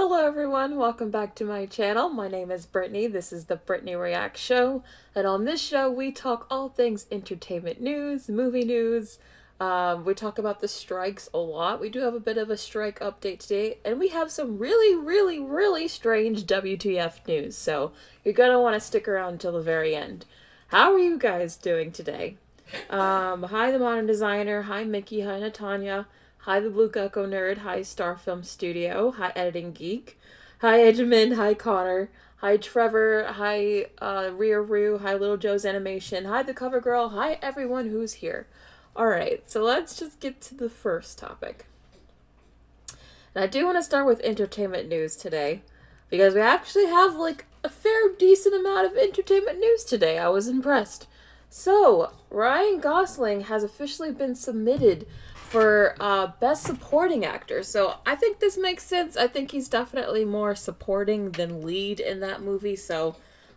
Hello everyone, welcome back to my channel. My name is Brittany, this is the Brittany React Show, and on this show we talk all things entertainment news, movie news. We talk about the strikes a lot. We do have a bit of a strike update today, and we have some really strange WTF news, so you're gonna want to stick around until the very end. How are you guys doing today? Hi the Modern Designer, hi Mickey, hi Natanya. Hi, the Blue Gecko Nerd. Hi, Star Film Studio. Hi, Editing Geek. Hi, Edgeman. Hi, Connor. Hi, Trevor. Hi, Rhea Roo. Hi, Little Joe's Animation. Hi, the Cover Girl. Hi, everyone who's here. Alright, so let's just get to the first topic. And I do want to start with entertainment news today, because we actually have, like, a fair decent amount of entertainment news today. I was impressed. So, Ryan Gosling has officially been submitted for Best Supporting Actor. So I think this makes sense. I think he's definitely more supporting than lead in that movie, so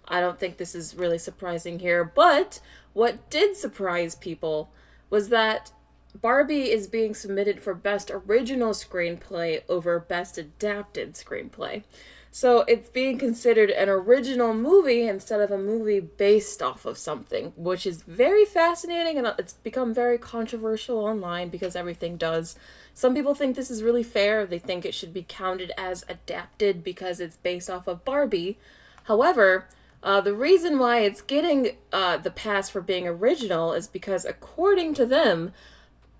I don't think this is really surprising here. But what did surprise people was that Barbie is being submitted for Best Original Screenplay over Best Adapted Screenplay. So it's being considered an original movie instead of a movie based off of something, which is very fascinating, and it's become very controversial online because everything does. Some people think this is really fair. They think it should be counted as adapted because it's based off of Barbie. However, the reason why it's getting the pass for being original is because, according to them,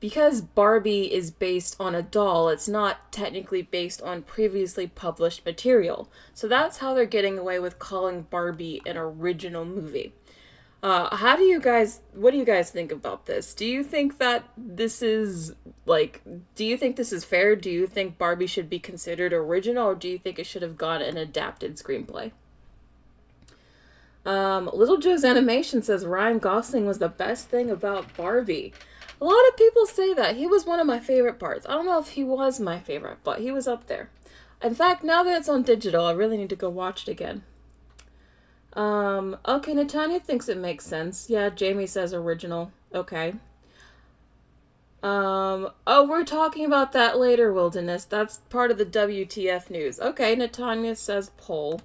because Barbie is based on a doll, it's not technically based on previously published material. So that's how they're getting away with calling Barbie an original movie. What do you guys think about this? Do you think that this is, do you think this is fair? Do you think Barbie should be considered original, or do you think it should have gone an adapted screenplay? Little Joe's Animation says Ryan Gosling was the best thing about Barbie. A lot of people say that. He was one of my favorite parts. I don't know if he was my favorite, but he was up there. In fact, now that it's on digital, I really need to go watch it again. Okay, Natanya thinks it makes sense. Yeah, Jamie says original. Okay. Oh, we're talking about that later, Wilderness. That's part of the WTF news. Okay, Natanya says poll.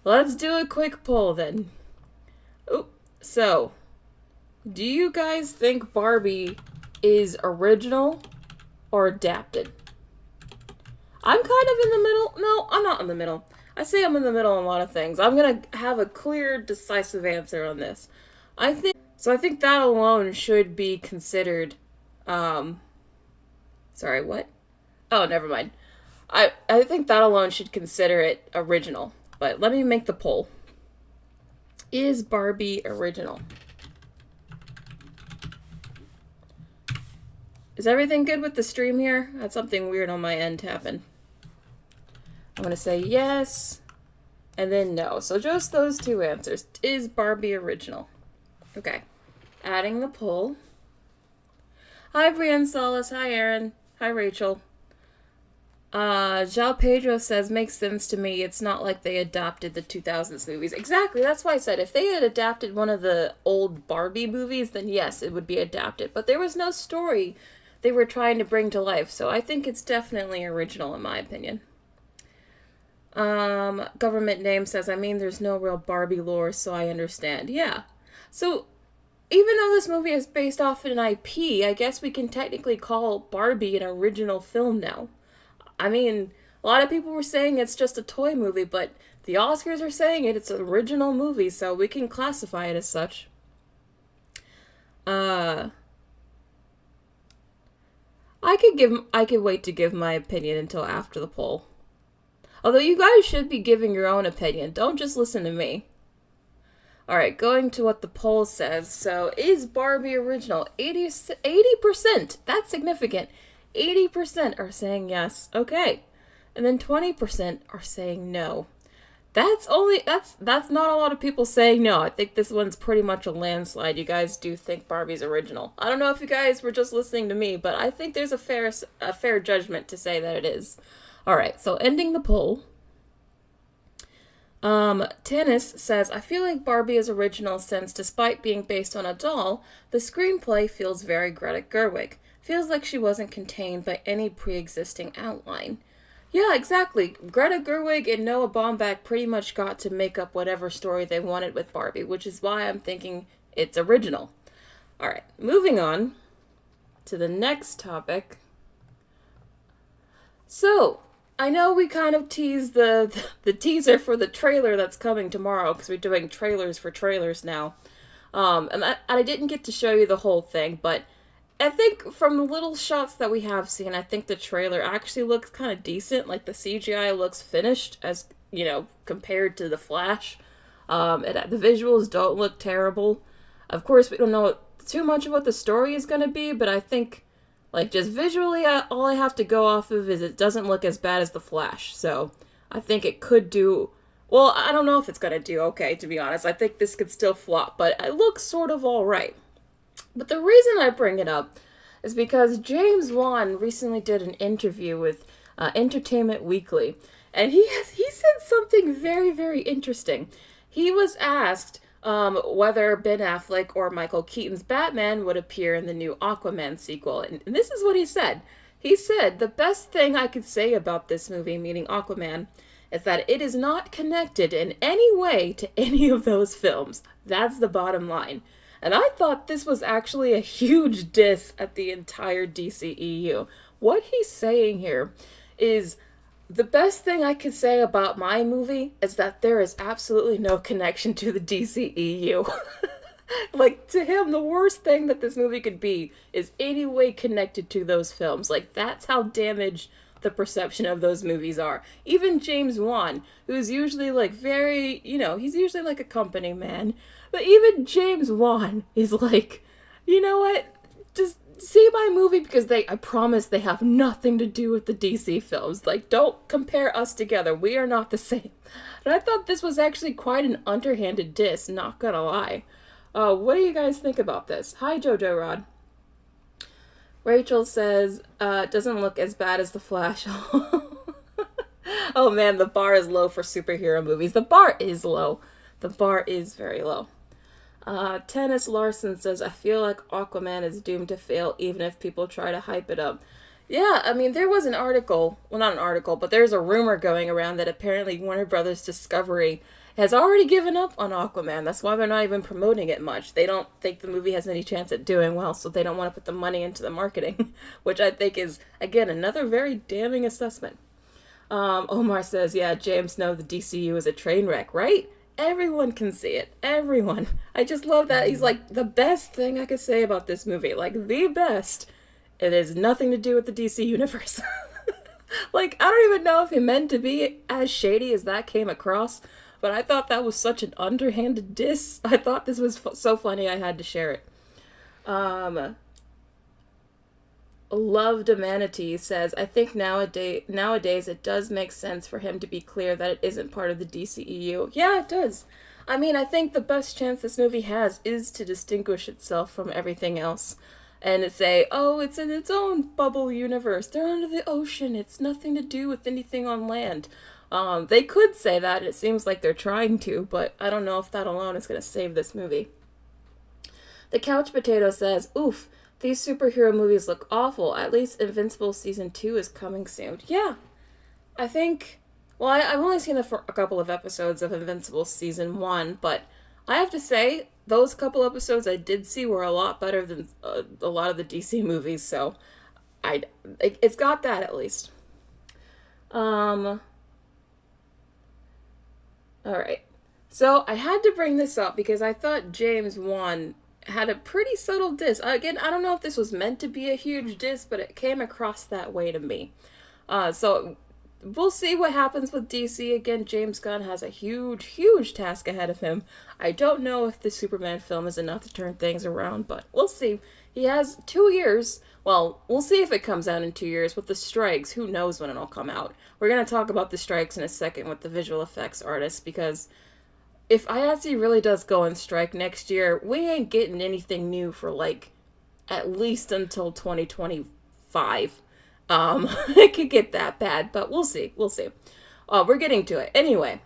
Let's do a quick poll then. Oh, so, do you guys think Barbie is original or adapted? I'm kind of in the middle. No, I'm not in the middle. I say I'm in the middle on a lot of things. I'm going to have a clear, decisive answer on this. I think that alone should be considered, sorry, what? Oh, never mind. I think that alone should consider it original. But let me make the poll. Is Barbie original? Is everything good with the stream here? Had something weird on my end happen. I'm going to say yes, and then no. So just those two answers. Is Barbie original? Okay. Adding the poll. Hi, Brienne Solis. Hi, Aaron. Hi, Rachel. João Pedro says, makes sense to me. It's not like they adapted the 2000s movies. Exactly, that's why I said if they had adapted one of the old Barbie movies, then yes, it would be adapted. But there was no story they were trying to bring to life, so I think it's definitely original in my opinion. Government name says, I mean, there's no real Barbie lore, so I understand. Yeah. So, even though this movie is based off an IP, I guess we can technically call Barbie an original film now. I mean, a lot of people were saying it's just a toy movie, but the Oscars are saying it's an original movie, so we can classify it as such. I could wait to give my opinion until after the poll. Although you guys should be giving your own opinion. Don't just listen to me. Alright, going to what the poll says. So, is Barbie original? 80%. That's significant. 80% are saying yes. Okay. And then 20% are saying no. That's not a lot of people saying no. I think this one's pretty much a landslide. You guys do think Barbie's original. I don't know if you guys were just listening to me, but I think there's a fair judgment to say that it is. Alright, so ending the poll. Tannis says, I feel like Barbie is original since, despite being based on a doll, the screenplay feels very Greta Gerwig. Feels like she wasn't contained by any pre-existing outline. Yeah, exactly. Greta Gerwig and Noah Baumbach pretty much got to make up whatever story they wanted with Barbie, which is why I'm thinking it's original. All right, moving on to the next topic. So, I know we kind of teased the teaser for the trailer that's coming tomorrow because we're doing trailers for trailers now. And I didn't get to show you the whole thing, but I think from the little shots that we have seen, I think the trailer actually looks kind of decent. Like the CGI looks finished as, compared to the Flash. The visuals don't look terrible. Of course, we don't know too much of what the story is going to be, but I think, like, just visually, all I have to go off of is it doesn't look as bad as the Flash. So I think it could do. Well, I don't know if it's going to do okay, to be honest. I think this could still flop, but it looks sort of alright. But the reason I bring it up is because James Wann recently did an interview with Entertainment Weekly, and he said something very, very interesting. He was asked whether Ben Affleck or Michael Keaton's Batman would appear in the new Aquaman sequel, and this is what he said. He said, "The best thing I could say about this movie, meaning Aquaman, is that it is not connected in any way to any of those films. That's the bottom line." And I thought this was actually a huge diss at the entire DCEU. What he's saying here is the best thing I could say about my movie is that there is absolutely no connection to the DCEU. Like, to him, the worst thing that this movie could be is any way connected to those films. Like, that's how damaged the perception of those movies are. Even James Wan, who's usually, like, very, he's usually, like, a company man. But even James Wan is like, you know what? Just see my movie because I promise they have nothing to do with the DC films. Like, don't compare us together. We are not the same. And I thought this was actually quite an underhanded diss, not gonna lie. What do you guys think about this? Hi, Jojo Rod. Rachel says, doesn't look as bad as The Flash. Oh man, the bar is low for superhero movies. The bar is low. The bar is very low. Tennis Larson says, I feel like Aquaman is doomed to fail even if people try to hype it up. Yeah, I mean, there was an article, well, not an article, but there's a rumor going around that apparently Warner Brothers Discovery has already given up on Aquaman. That's why they're not even promoting it much. They don't think the movie has any chance at doing well, so they don't want to put the money into the marketing, which I think is, again, another very damning assessment. Omar says, yeah, James, no, the DCU is a train wreck, right? Everyone can see it. Everyone. I just love that. He's like, the best thing I could say about this movie. Like, the best. It has nothing to do with the DC universe. Like, I don't even know if he meant to be as shady as that came across, but I thought that was such an underhanded diss. I thought this was so funny I had to share it. Loved Manatee says, I think nowadays it does make sense for him to be clear that it isn't part of the DCEU. Yeah, it does. I mean, I think the best chance this movie has is to distinguish itself from everything else. And to say, oh, it's in its own bubble universe. They're under the ocean. It's nothing to do with anything on land. They could say that, and it seems like they're trying to, but I don't know if that alone is going to save this movie. The Couch Potato says, oof, these superhero movies look awful. At least Invincible Season 2 is coming soon. Yeah. I think... Well, I've only seen a couple of episodes of Invincible Season 1, but I have to say, those couple episodes I did see were a lot better than a lot of the DC movies, so it's got that at least. Alright. So, I had to bring this up because I thought James Wan had a pretty subtle diss. Again, I don't know if this was meant to be a huge diss, but it came across that way to me. So we'll see what happens with DC. Again, James Gunn has a huge, huge task ahead of him. I don't know if the Superman film is enough to turn things around, but we'll see. He has 2 years. Well, we'll see if it comes out in 2 years. With the strikes, who knows when it'll come out. We're going to talk about the strikes in a second with the visual effects artists, because if IATSE really does go on strike next year, we ain't getting anything new for, like, at least until 2025. It could get that bad, but we'll see. We'll see. We're getting to it. Anyway,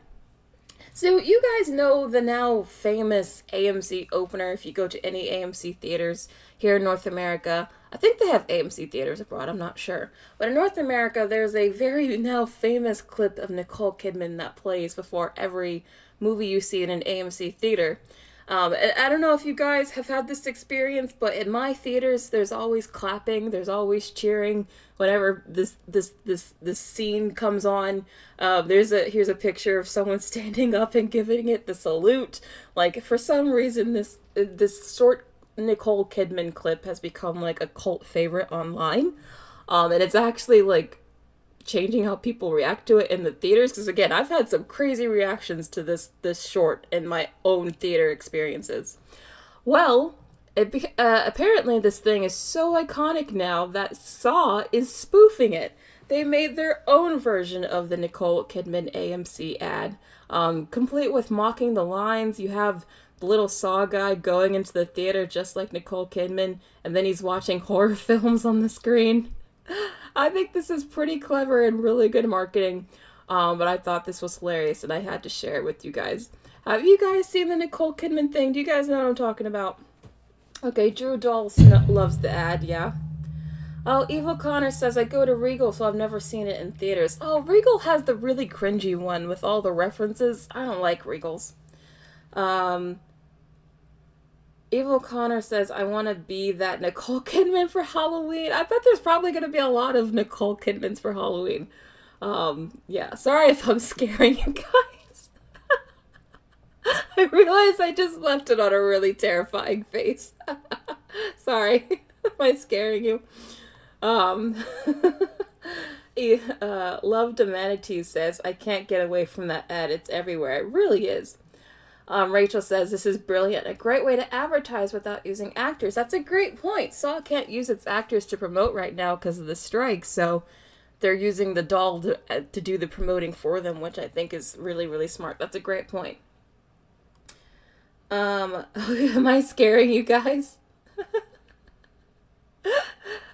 So you guys know the now famous AMC opener if you go to any AMC theaters here in North America. I think they have AMC theaters abroad, I'm not sure. But in North America, there's a very now famous clip of Nicole Kidman that plays before every movie you see in an AMC theater. And I don't know if you guys have had this experience, but in my theaters, there's always clapping, there's always cheering whenever this scene comes on. Here's a picture of someone standing up and giving it the salute. Like for some reason, this short Nicole Kidman clip has become like a cult favorite online, and it's actually like changing how people react to it in the theaters, because again, I've had some crazy reactions to this short in my own theater experiences. Well, apparently this thing is so iconic now that Saw is spoofing it. They made their own version of the Nicole Kidman AMC ad, complete with mocking the lines. You have the little Saw guy going into the theater just like Nicole Kidman, and then he's watching horror films on the screen. I think this is pretty clever and really good marketing, but I thought this was hilarious and I had to share it with you guys. Have you guys seen the Nicole Kidman thing? Do you guys know what I'm talking about? Okay, Drew Doll loves the ad, yeah. Oh, Evil Connor says, I go to Regal, so I've never seen it in theaters. Oh, Regal has the really cringy one with all the references. I don't like Regals. Evil Connor says, I want to be that Nicole Kidman for Halloween. I bet there's probably going to be a lot of Nicole Kidmans for Halloween. Yeah, sorry if I'm scaring you guys. I realize I just left it on a really terrifying face. Sorry. Am I scaring you? Love Manatee says, I can't get away from that ad. It's everywhere. It really is. Rachel says, this is brilliant. A great way to advertise without using actors. That's a great point. Saw can't use its actors to promote right now because of the strike, so they're using the doll to do the promoting for them, which I think is really, really smart. That's a great point. Am I scaring you guys?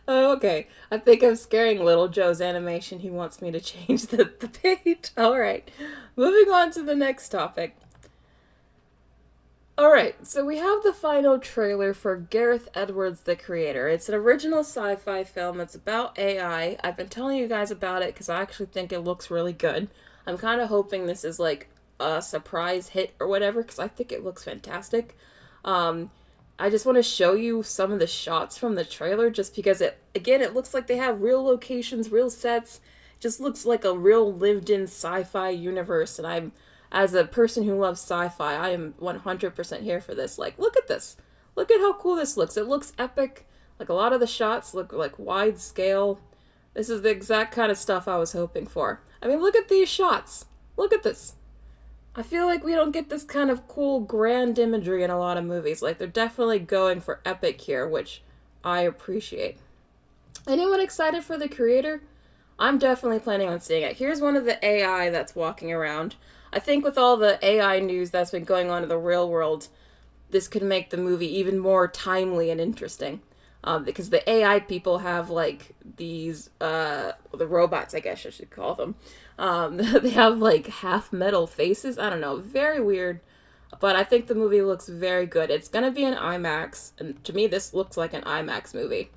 Oh, okay. I think I'm scaring Little Joe's animation. He wants me to change the page. Alright. Moving on to the next topic. Alright, so we have the final trailer for Gareth Edwards, the creator. It's an original sci-fi film. It's about AI. I've been telling you guys about it because I actually think it looks really good. I'm kind of hoping this is like a surprise hit or whatever because I think it looks fantastic. I just want to show you some of the shots from the trailer just because it looks like they have real locations, real sets. It just looks like a real lived-in sci-fi universe, and as a person who loves sci-fi, I am 100% here for this. Like, look at this. Look at how cool this looks. It looks epic. Like, a lot of the shots look like wide scale. This is the exact kind of stuff I was hoping for. I mean, look at these shots. Look at this. I feel like we don't get this kind of cool, grand imagery in a lot of movies. Like, they're definitely going for epic here, which I appreciate. Anyone excited for the creator? I'm definitely planning on seeing it. Here's one of the AI that's walking around. I think with all the AI news that's been going on in the real world, this could make the movie even more timely and interesting. Because the AI people have, like, these, the robots, I guess I should call them. They have, like, half metal faces. I don't know. Very weird. But I think the movie looks very good. It's going to be an IMAX. And to me, this looks like an IMAX movie.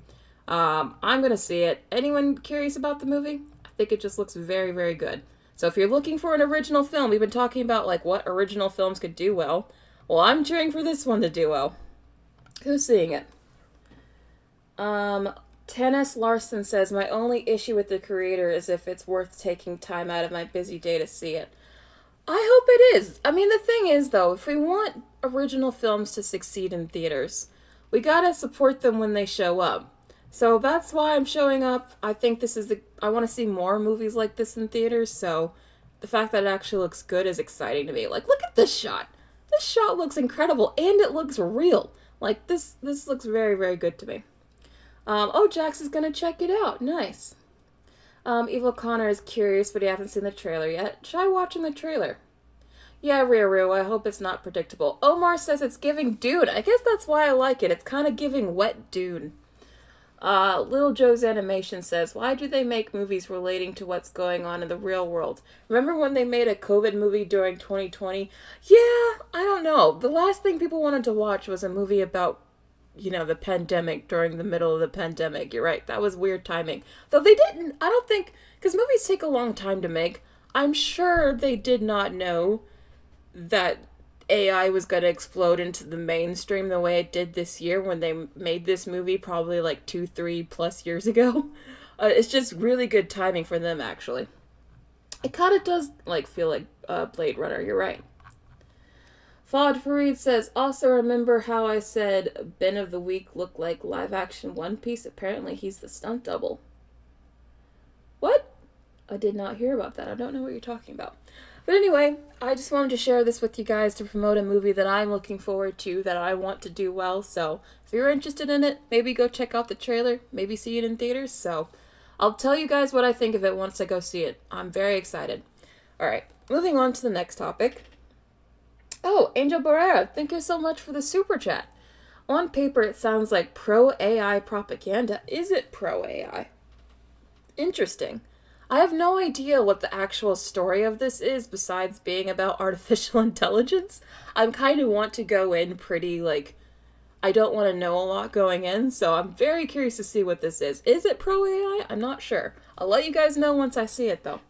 I'm going to see it. Anyone curious about the movie? I think it just looks very, very good. So if you're looking for an original film, we've been talking about, like, what original films could do well. Well, I'm cheering for this one to do well. Who's seeing it? Tennis Larson says, my only issue with the creator is if it's worth taking time out of my busy day to see it. I hope it is. I mean, the thing is, though, if we want original films to succeed in theaters, we gotta support them when they show up. So that's why I'm showing up. I think I want to see more movies like this in theaters, so the fact that it actually looks good is exciting to me. Like, look at this shot. This shot looks incredible, and it looks real. Like, this looks very, very good to me. Oh, Jax is gonna check it out. Nice. Evil Connor is curious, but he hasn't seen the trailer yet. Try watching the trailer. Yeah, Ryu, I hope it's not predictable. Omar says it's giving Dune. I guess that's why I like it. It's kind of giving wet Dune. Little Joe's Animation says, why do they make movies relating to what's going on in the real world? Remember when they made a COVID movie during 2020? Yeah, I don't know. The last thing people wanted to watch was a movie about, the pandemic during the middle of the pandemic. You're right. That was weird timing. Though they didn't, I don't think, because movies take a long time to make. I'm sure they did not know that AI was going to explode into the mainstream the way it did this year when they made this movie probably like 2-3+ years ago. It's just really good timing for them, actually. It kind of does feel like Blade Runner, you're right. Fawd Fareed says, also remember how I said Ben of the Week looked like live action One Piece? Apparently he's the stunt double. What? I did not hear about that. I don't know what you're talking about. But anyway, I just wanted to share this with you guys to promote a movie that I'm looking forward to, that I want to do well. So if you're interested in it, maybe go check out the trailer, maybe see it in theaters. So I'll tell you guys what I think of it once I go see it. I'm very excited. All right, moving on to the next topic. Oh, Angel Barrera, thank you so much for the super chat. On paper, it sounds like pro-AI propaganda. Is it pro-AI? Interesting. I have no idea what the actual story of this is besides being about artificial intelligence. I kind of want to go in pretty, I don't want to know a lot going in, so I'm very curious to see what this is. Is it pro-AI? I'm not sure. I'll let you guys know once I see it, though.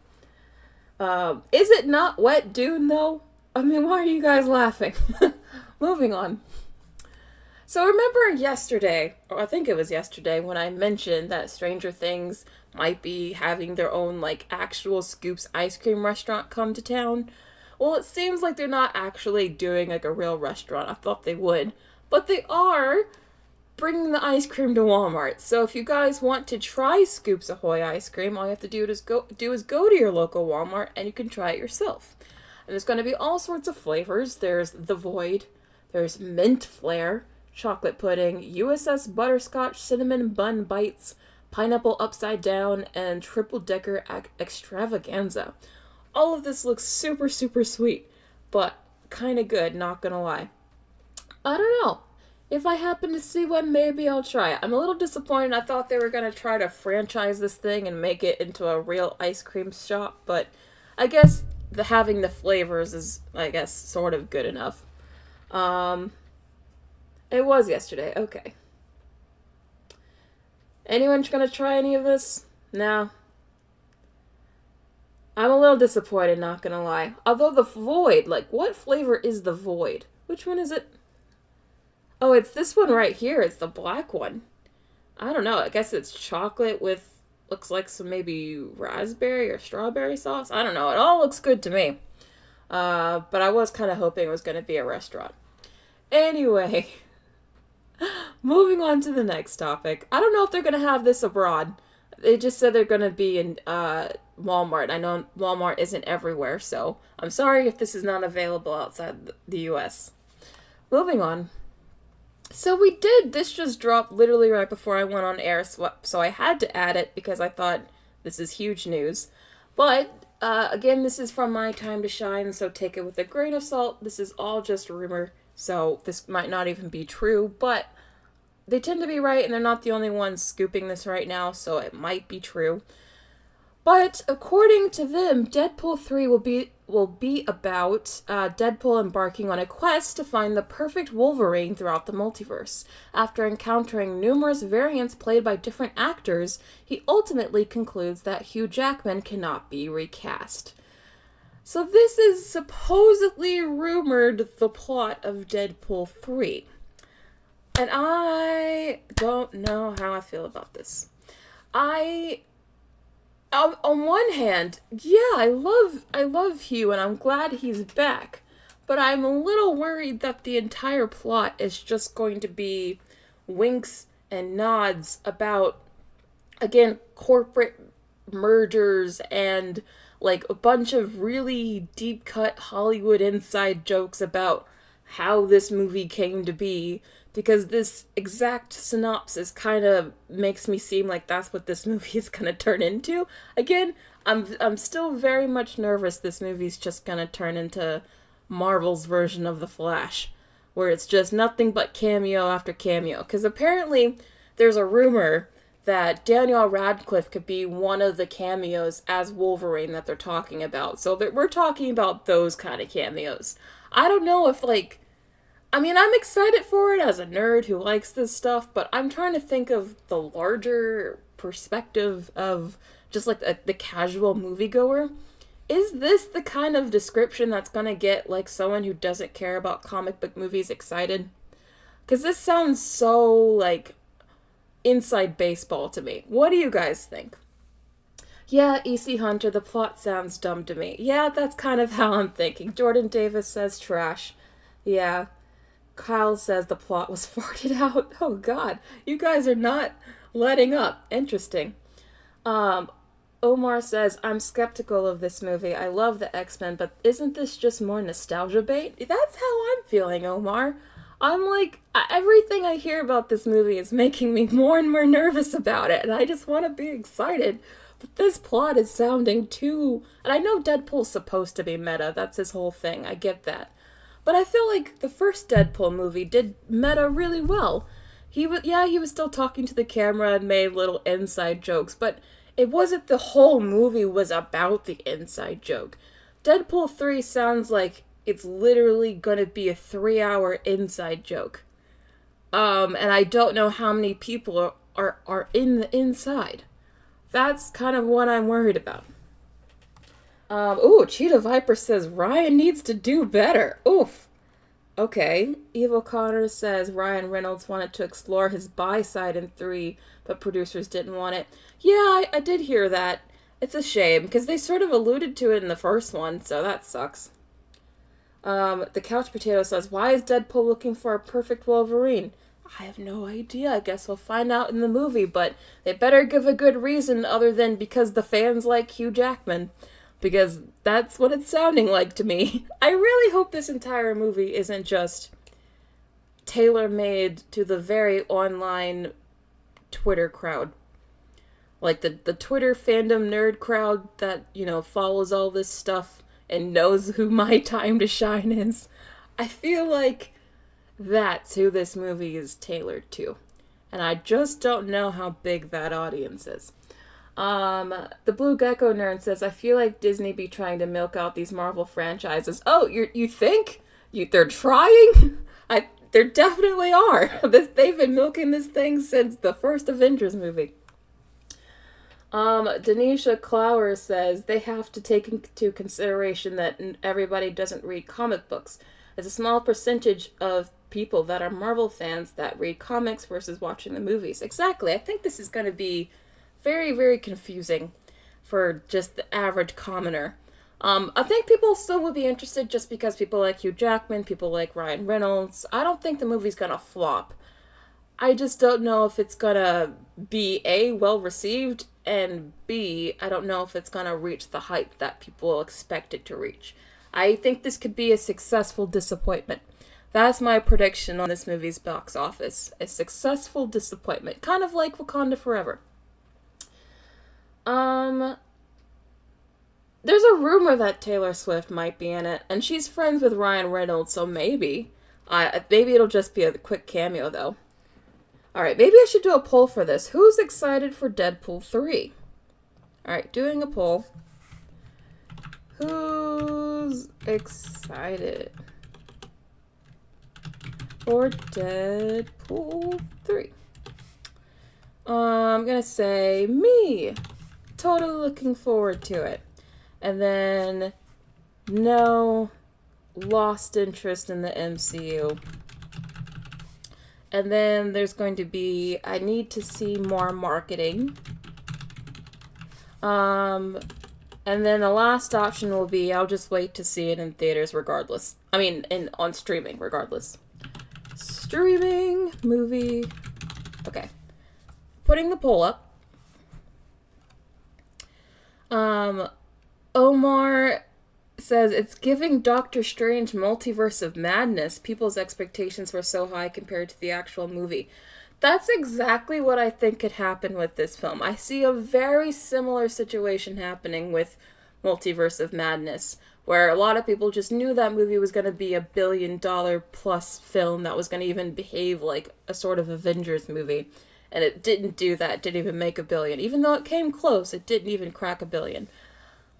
Is it not Wet Dune, though? I mean, why are you guys laughing? Moving on. So remember yesterday, or I think it was yesterday, when I mentioned that Stranger Things might be having their own, actual Scoops ice cream restaurant come to town? Well, it seems like they're not actually doing, a real restaurant. I thought they would. But they are bringing the ice cream to Walmart. So if you guys want to try Scoops Ahoy ice cream, all you have to do is go to your local Walmart and you can try it yourself. And there's going to be all sorts of flavors. There's The Void. There's Mint Flare, chocolate pudding, USS Butterscotch Cinnamon Bun Bites, Pineapple Upside Down, and Triple Decker Extravaganza. All of this looks super, super sweet, but kind of good, not gonna lie. I don't know. If I happen to see one, maybe I'll try it. I'm a little disappointed. I thought they were gonna try to franchise this thing and make it into a real ice cream shop, but I guess having the flavors is, sort of good enough. It was yesterday. Okay. Anyone gonna try any of this? No. I'm a little disappointed, not gonna lie. Although the Void, what flavor is the Void? Which one is it? Oh, it's this one right here. It's the black one. I don't know. I guess it's chocolate with, looks like some maybe raspberry or strawberry sauce. I don't know. It all looks good to me. But I was kind of hoping it was going to be a restaurant. Anyway, moving on to the next topic. I don't know if they're going to have this abroad. They just said they're going to be in Walmart. I know Walmart isn't everywhere, so I'm sorry if this is not available outside the US. Moving on. So this just dropped literally right before I went on air, so I had to add it because I thought this is huge news. But, again, this is from my time to shine, so take it with a grain of salt. This is all just rumor, so this might not even be true, but they tend to be right, and they're not the only ones scooping this right now, so it might be true. But according to them, Deadpool 3 will be about Deadpool embarking on a quest to find the perfect Wolverine throughout the multiverse. After encountering numerous variants played by different actors, he ultimately concludes that Hugh Jackman cannot be recast. So this is supposedly rumored the plot of Deadpool 3. And I don't know how I feel about this. On one hand, yeah, I love Hugh, and I'm glad he's back. But I'm a little worried that the entire plot is just going to be winks and nods about, again, corporate mergers and, a bunch of really deep-cut Hollywood inside jokes about how this movie came to be. Because this exact synopsis kind of makes me seem like that's what this movie is going to turn into. Again, I'm still very much nervous this movie's just going to turn into Marvel's version of The Flash, where it's just nothing but cameo after cameo. Because apparently there's a rumor that Daniel Radcliffe could be one of the cameos as Wolverine that they're talking about. So that we're talking about those kind of cameos. I don't know if, like, I mean, I'm excited for it as a nerd who likes this stuff, but I'm trying to think of the larger perspective of just like the casual moviegoer. Is this the kind of description that's gonna get like someone who doesn't care about comic book movies excited? Because this sounds so like inside baseball to me. What do you guys think? Yeah, EC Hunter, the plot sounds dumb to me. Yeah, that's kind of how I'm thinking. Jordan Davis says trash. Yeah. Kyle says the plot was farted out. Oh god, you guys are not letting up. Interesting. Omar says, I'm skeptical of this movie. I love the X-Men, but isn't this just more nostalgia bait? That's how I'm feeling, Omar. I'm like, everything I hear about this movie is making me more and more nervous about it, and I just want to be excited. But this plot is sounding too... And I know Deadpool's supposed to be meta. That's his whole thing. I get that. But I feel like the first Deadpool movie did meta really well. He was still talking to the camera and made little inside jokes, but it wasn't the whole movie was about the inside joke. Deadpool 3 sounds like it's literally gonna be a 3-hour inside joke. And I don't know how many people are in the inside. That's kind of what I'm worried about. Cheetah Viper says Ryan needs to do better. Oof. Okay. Evil Connor says Ryan Reynolds wanted to explore his bi side in 3, but producers didn't want it. Yeah, I did hear that. It's a shame, because they sort of alluded to it in the first one, so that sucks. The Couch Potato says, why is Deadpool looking for a perfect Wolverine? I have no idea. I guess we'll find out in the movie, but they better give a good reason other than because the fans like Hugh Jackman. Because that's what it's sounding like to me. I really hope this entire movie isn't just tailor-made to the very online Twitter crowd. Like the Twitter fandom nerd crowd that, follows all this stuff and knows who my time to shine is. I feel like that's who this movie is tailored to. And I just don't know how big that audience is. The Blue Gecko Nerd says, I feel like Disney be trying to milk out these Marvel franchises. Oh, you think? They're trying? There definitely are. They've been milking this thing since the first Avengers movie. Denisha Clower says, they have to take into consideration that everybody doesn't read comic books. There's a small percentage of people that are Marvel fans that read comics versus watching the movies. Exactly. I think this is going to be very, very confusing for just the average commoner. I think people still would be interested just because people like Hugh Jackman, people like Ryan Reynolds. I don't think the movie's gonna flop. I just don't know if it's gonna be A, well received, and B, I don't know if it's gonna reach the hype that people expect it to reach. I think this could be a successful disappointment. That's my prediction on this movie's box office. A successful disappointment. Kind of like Wakanda Forever. There's a rumor that Taylor Swift might be in it, and she's friends with Ryan Reynolds, so maybe. Maybe it'll just be a quick cameo, though. Alright, maybe I should do a poll for this. Who's excited for Deadpool 3? Alright, doing a poll. Who's excited for Deadpool 3? I'm gonna say me. Totally looking forward to it. And then no, lost interest in the MCU. And then there's going to be I need to see more marketing. And then the last option will be I'll just wait to see it in theaters regardless. I mean, on streaming regardless. Streaming movie. Okay. Putting the poll up. Omar says it's giving Doctor Strange Multiverse of Madness. People's expectations were so high compared to the actual movie. That's exactly what I think could happen with this film. I see a very similar situation happening with Multiverse of Madness, where a lot of people just knew that movie was going to be $1 billion plus film that was going to even behave like a sort of Avengers movie. And it didn't do that, didn't even make $1 billion. Even though it came close, it didn't even crack $1 billion.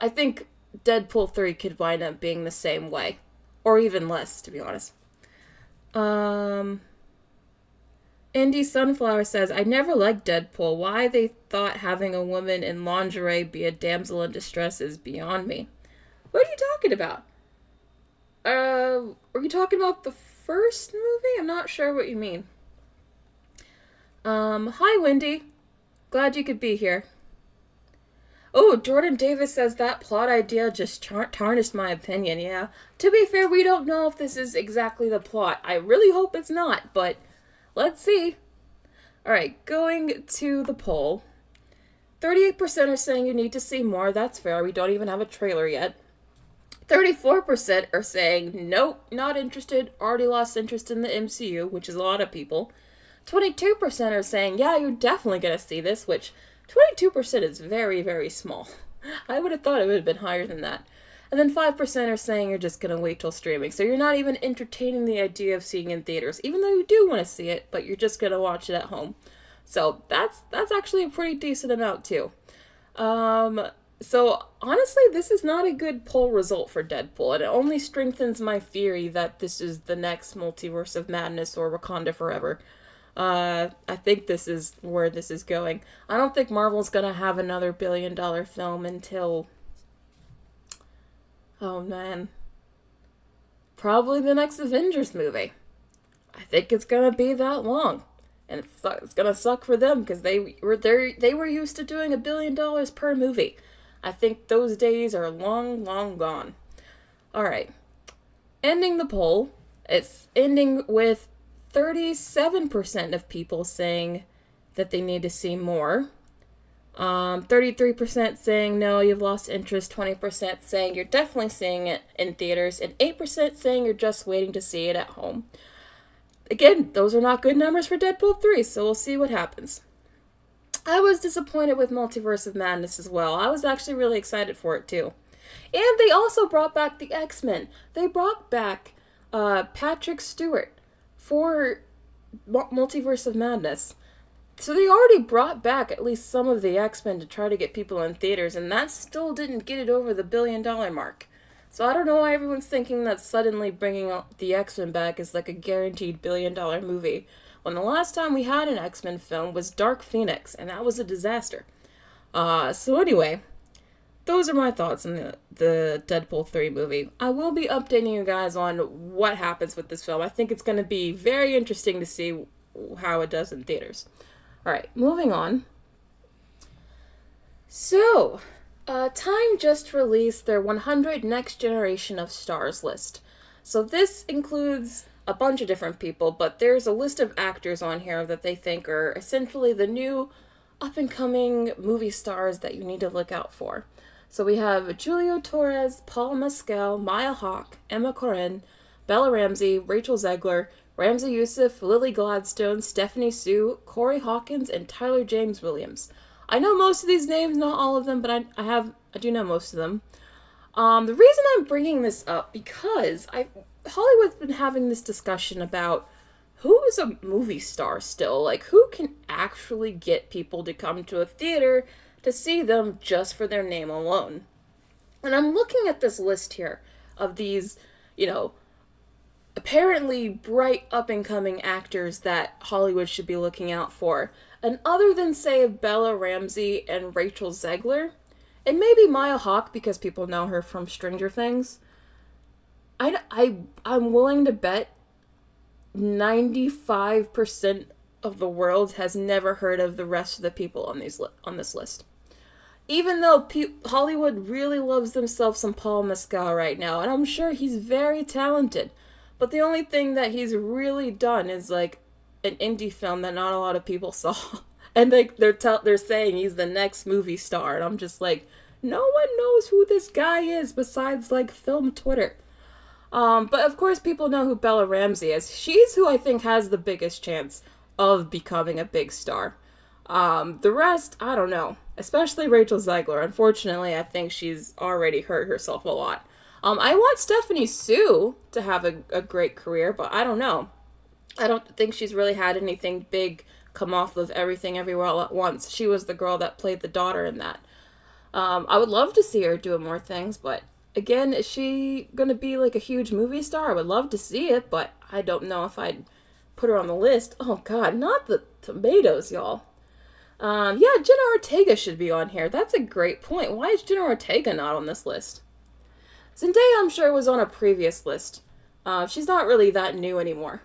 I think Deadpool 3 could wind up being the same way. Or even less, to be honest. Indy Sunflower says, I never liked Deadpool. Why they thought having a woman in lingerie be a damsel in distress is beyond me. What are you talking about? Are you talking about the first movie? I'm not sure what you mean. Hi, Wendy. Glad you could be here. Oh, Jordan Davis says that plot idea just tarnished my opinion, yeah. To be fair, we don't know if this is exactly the plot. I really hope it's not, but let's see. Alright, going to the poll. 38% are saying you need to see more. That's fair. We don't even have a trailer yet. 34% are saying, nope, not interested. Already lost interest in the MCU, which is a lot of people. 22% are saying, yeah, you're definitely going to see this, which 22% is very, very small. I would have thought it would have been higher than that. And then 5% are saying you're just going to wait till streaming. So you're not even entertaining the idea of seeing in theaters, even though you do want to see it, but you're just going to watch it at home. So that's actually a pretty decent amount too. So honestly, this is not a good poll result for Deadpool, and it only strengthens my theory that this is the next Multiverse of Madness or Wakanda Forever. I think this is where this is going. I don't think Marvel's gonna have another $1 billion film until... oh man. Probably the next Avengers movie. I think it's gonna be that long. And it's gonna suck for them, because they were used to doing $1 billion per movie. I think those days are long, long gone. Alright. Ending the poll. It's ending with 37% of people saying that they need to see more. 33% saying no, you've lost interest. 20% saying you're definitely seeing it in theaters. And 8% saying you're just waiting to see it at home. Again, those are not good numbers for Deadpool 3, so we'll see what happens. I was disappointed with Multiverse of Madness as well. I was actually really excited for it too. And they also brought back the X-Men. They brought back Patrick Stewart for Multiverse of Madness. So they already brought back at least some of the X-Men to try to get people in theaters, and that still didn't get it over the $1 billion mark. So I don't know why everyone's thinking that suddenly bringing the X-Men back is like a guaranteed $1 billion movie, when the last time we had an X-Men film was Dark Phoenix, and that was a disaster. So anyway, those are my thoughts on the Deadpool 3 movie. I will be updating you guys on what happens with this film. I think it's going to be very interesting to see how it does in theaters. Alright, moving on. So, Time just released their 100 Next Generation of Stars list. So this includes a bunch of different people, but there's a list of actors on here that they think are essentially the new up-and-coming movie stars that you need to look out for. So we have Julio Torres, Paul Mescal, Maya Hawke, Emma Corrin, Bella Ramsey, Rachel Zegler, Ramsey Youssef, Lily Gladstone, Stephanie Sue, Corey Hawkins, and Tyler James Williams. I know most of these names, not all of them, but I do know most of them. The reason I'm bringing this up, because Hollywood's been having this discussion about who is a movie star still? Like, who can actually get people to come to a theater to see them just for their name alone? And I'm looking at this list here of these, apparently bright up-and-coming actors that Hollywood should be looking out for. And other than, say, Bella Ramsey and Rachel Zegler, and maybe Maya Hawke because people know her from Stranger Things, I'm willing to bet 95% of the world has never heard of the rest of the people on this list. Even though Hollywood really loves themselves some Paul Mescal right now, and I'm sure he's very talented, but the only thing that he's really done is like an indie film that not a lot of people saw, and they're saying he's the next movie star, and I'm just like, no one knows who this guy is besides like film Twitter. But of course people know who Bella Ramsey is. She's who I think has the biggest chance of becoming a big star. The rest, I don't know. Especially Rachel Zegler. Unfortunately, I think she's already hurt herself a lot. I want Stephanie Sue to have a great career, but I don't know. I don't think she's really had anything big come off of Everything Everywhere All at Once. She was the girl that played the daughter in that. I would love to see her doing more things, but again, is she going to be like a huge movie star? I would love to see it, but I don't know if I'd put her on the list. Oh god, not the tomatoes, y'all. Yeah, Jenna Ortega should be on here. That's a great point. Why is Jenna Ortega not on this list? Zendaya, I'm sure, was on a previous list. She's not really that new anymore.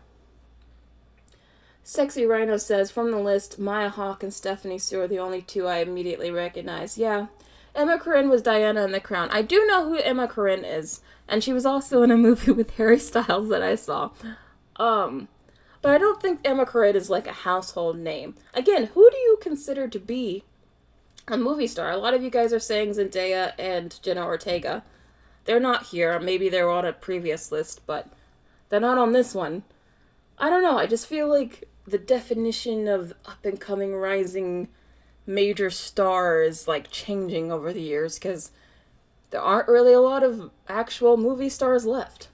Sexy Rhino says, from the list, Maya Hawke and Stephanie Sue are the only two I immediately recognize. Yeah, Emma Corrin was Diana in The Crown. I do know who Emma Corrin is, and she was also in a movie with Harry Styles that I saw. But I don't think Emma Corrin is like a household name. Again, who do you consider to be a movie star? A lot of you guys are saying Zendaya and Jenna Ortega. They're not here. Maybe they were on a previous list, but they're not on this one. I don't know. I just feel like the definition of up-and-coming, rising major star is like changing over the years because there aren't really a lot of actual movie stars left.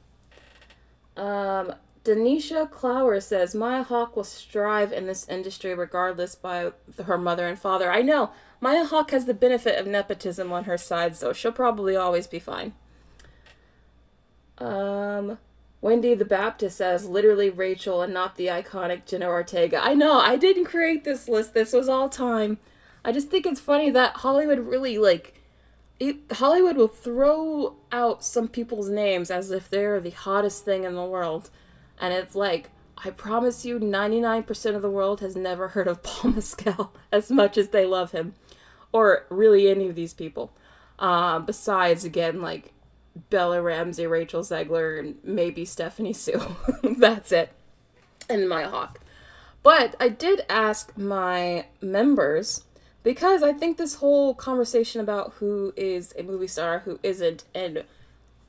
Denisha Clower says, Maya Hawke will strive in this industry regardless by her mother and father. I know. Maya Hawke has the benefit of nepotism on her side, so she'll probably always be fine. Wendy the Baptist says, literally Rachel and not the iconic Jenna Ortega. I know, I didn't create this list. This was all time. I just think it's funny that Hollywood really, Hollywood will throw out some people's names as if they're the hottest thing in the world. And it's like, I promise you, 99% of the world has never heard of Paul Mescal as much as they love him. Or really any of these people. Besides, again, like, Bella Ramsey, Rachel Zegler, and maybe Stephanie Sue. That's it. And Maya Hawke. But I did ask my members, because I think this whole conversation about who is a movie star, who isn't, and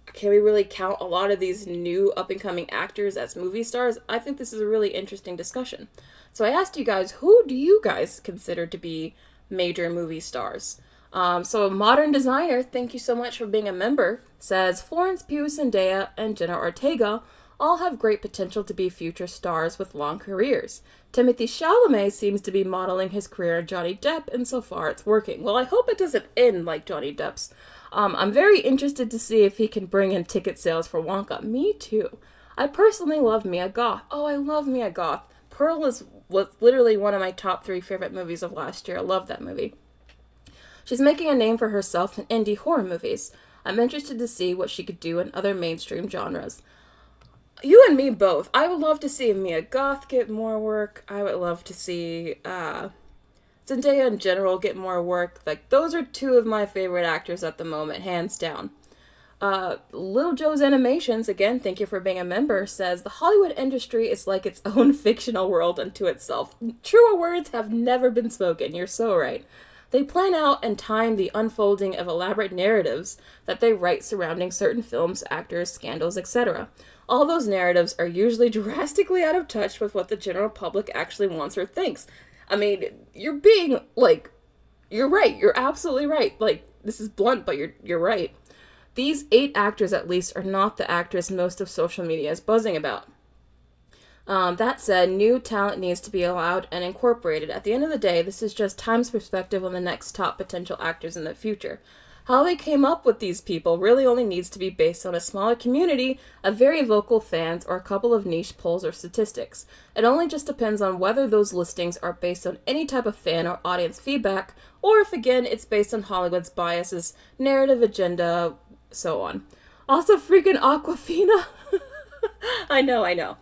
can we really count a lot of these new up-and-coming actors as movie stars? I think this is a really interesting discussion. So I asked you guys, who do you guys consider to be major movie stars? So Modern Designer, thank you so much for being a member, says Florence Pugh, Zendaya, and Jenna Ortega all have great potential to be future stars with long careers. Timothy Chalamet seems to be modeling his career on Johnny Depp, and so far it's working. Well, I hope it doesn't end like Johnny Depp's. I'm very interested to see if he can bring in ticket sales for Wonka. Me too. I personally love Mia Goth. Oh, I love Mia Goth. Pearl was literally one of my top 3 favorite movies of last year. I love that movie. She's making a name for herself in indie horror movies. I'm interested to see what she could do in other mainstream genres. You and me both. I would love to see Mia Goth get more work. I would love to see Zendaya in general get more work. Like, those are 2 of my favorite actors at the moment, hands down. Little Joe's Animations, again, thank you for being a member, says, the Hollywood industry is like its own fictional world unto itself. Truer words have never been spoken. You're so right. They plan out and time the unfolding of elaborate narratives that they write surrounding certain films, actors, scandals, etc. All those narratives are usually drastically out of touch with what the general public actually wants or thinks. I mean, you're being, you're right. You're absolutely right. This is blunt, but you're right. These 8 actors, at least, are not the actors most of social media is buzzing about. That said, new talent needs to be allowed and incorporated. At the end of the day, this is just Time's perspective on the next top potential actors in the future. How they came up with these people really only needs to be based on a smaller community of very vocal fans or a couple of niche polls or statistics. It only just depends on whether those listings are based on any type of fan or audience feedback, or if, again, it's based on Hollywood's biases, narrative agenda, so on. Also, freaking Aquafina. I know.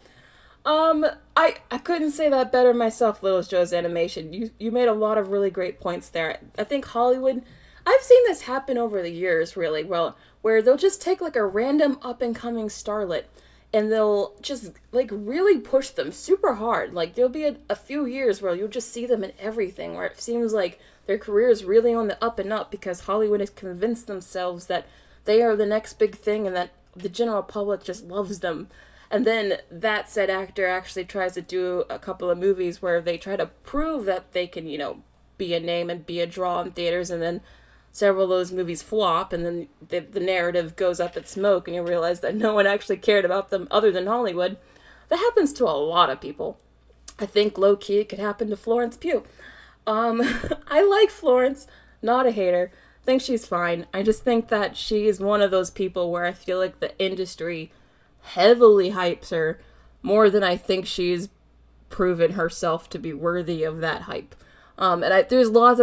I couldn't say that better myself, Little Joe's Animation. You made a lot of really great points there. I think Hollywood, I've seen this happen over the years, really, where they'll just take, a random up-and-coming starlet, and they'll just, really push them super hard. There'll be a few years where you'll just see them in everything, where it seems like their career is really on the up and up because Hollywood has convinced themselves that they are the next big thing and that the general public just loves them. And then that said actor actually tries to do a couple of movies where they try to prove that they can, be a name and be a draw in theaters, and then several of those movies flop, and then the narrative goes up in smoke, and you realize that no one actually cared about them other than Hollywood. That happens to a lot of people. I think low-key it could happen to Florence Pugh. I like Florence, not a hater. I think she's fine. I just think that she is one of those people where I feel like the industry heavily hypes her more than I think she's proven herself to be worthy of that hype. There's lots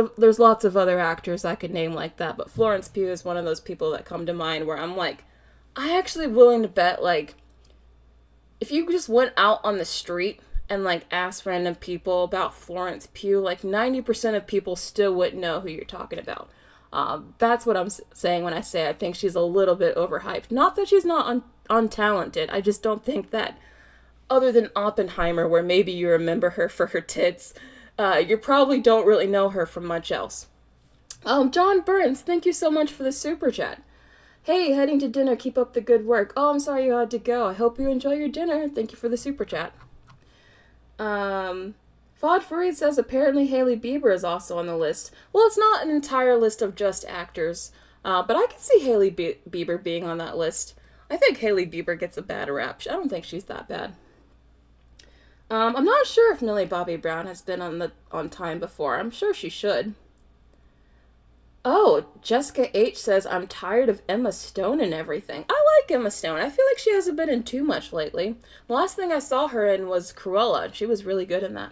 of other actors I could name like that, but Florence Pugh is one of those people that come to mind where I'm like, I actually willing to bet, like, if you just went out on the street and, like, asked random people about Florence Pugh, like, 90% of people still wouldn't know who you're talking about. That's what I'm saying when I say I think she's a little bit overhyped. Not that she's not untalented, I just don't think that, other than Oppenheimer, where maybe you remember her for her tits, you probably don't really know her from much else. John Burns, thank you so much for the super chat. Hey, heading to dinner, keep up the good work. Oh, I'm sorry you had to go. I hope you enjoy your dinner. Thank you for the super chat. Fod Fareed says apparently Hailey Bieber is also on the list. Well, it's not an entire list of just actors, but I can see Hailey Bieber being on that list. I think Hailey Bieber gets a bad rap. I don't think she's that bad. I'm not sure if Millie Bobby Brown has been on time before. I'm sure she should. Oh, Jessica H says, I'm tired of Emma Stone and everything. I like Emma Stone. I feel like she hasn't been in too much lately. The last thing I saw her in was Cruella, and she was really good in that.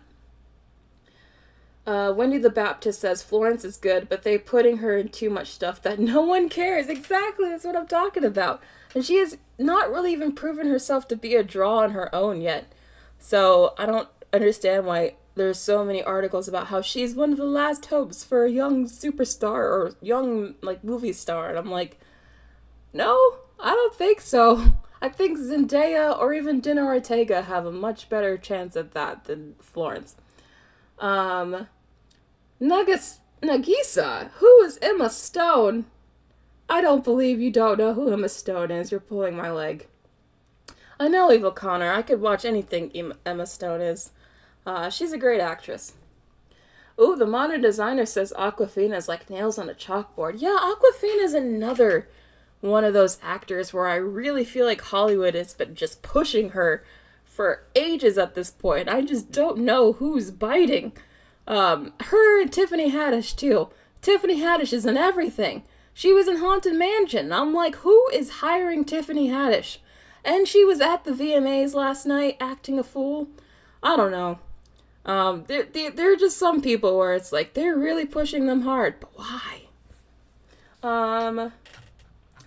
Wendy the Baptist says, Florence is good, but they're putting her in too much stuff that no one cares. Exactly, that's what I'm talking about. And she has not really even proven herself to be a draw on her own yet. So I don't understand why there's so many articles about how she's one of the last hopes for a young superstar or young, like, movie star. And I'm like, no, I don't think so. I think Zendaya or even Jenna Ortega have a much better chance at that than Florence. Nagisa, who is Emma Stone? I don't believe you don't know who Emma Stone is. You're pulling my leg. I know Eva Connor. I could watch anything Emma Stone is. She's a great actress. Ooh, the modern designer says Awkwafina is like nails on a chalkboard. Yeah, Awkwafina is another one of those actors where I really feel like Hollywood has been just pushing her for ages at this point. I just don't know who's biting. Her and Tiffany Haddish, too. Tiffany Haddish is in everything. She was in Haunted Mansion. I'm like, who is hiring Tiffany Haddish? And she was at the VMAs last night acting a fool. I don't know. There are just some people where it's like, they're really pushing them hard. But why?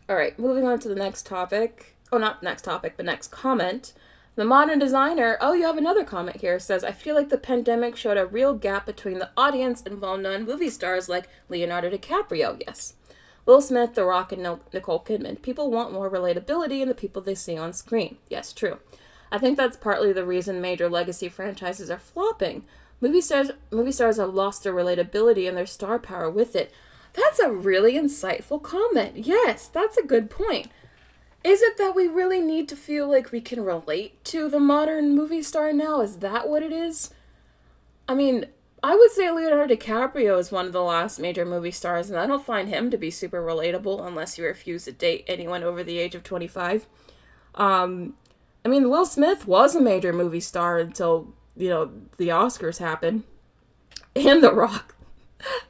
Alright, moving on to the next topic. Oh, not next topic, but next comment. The modern designer, oh, you have another comment here, says, I feel like the pandemic showed a real gap between the audience and well-known movie stars like Leonardo DiCaprio. Yes. Will Smith, The Rock, and Nicole Kidman. People want more relatability in the people they see on screen. Yes, true. I think that's partly the reason major legacy franchises are flopping. Movie stars have lost their relatability and their star power with it. That's a really insightful comment. Yes, that's a good point. Is it that we really need to feel like we can relate to the modern movie star now? Is that what it is? I mean, I would say Leonardo DiCaprio is one of the last major movie stars, and I don't find him to be super relatable unless you refuse to date anyone over the age of 25. I mean, Will Smith was a major movie star until, the Oscars happened. And The Rock.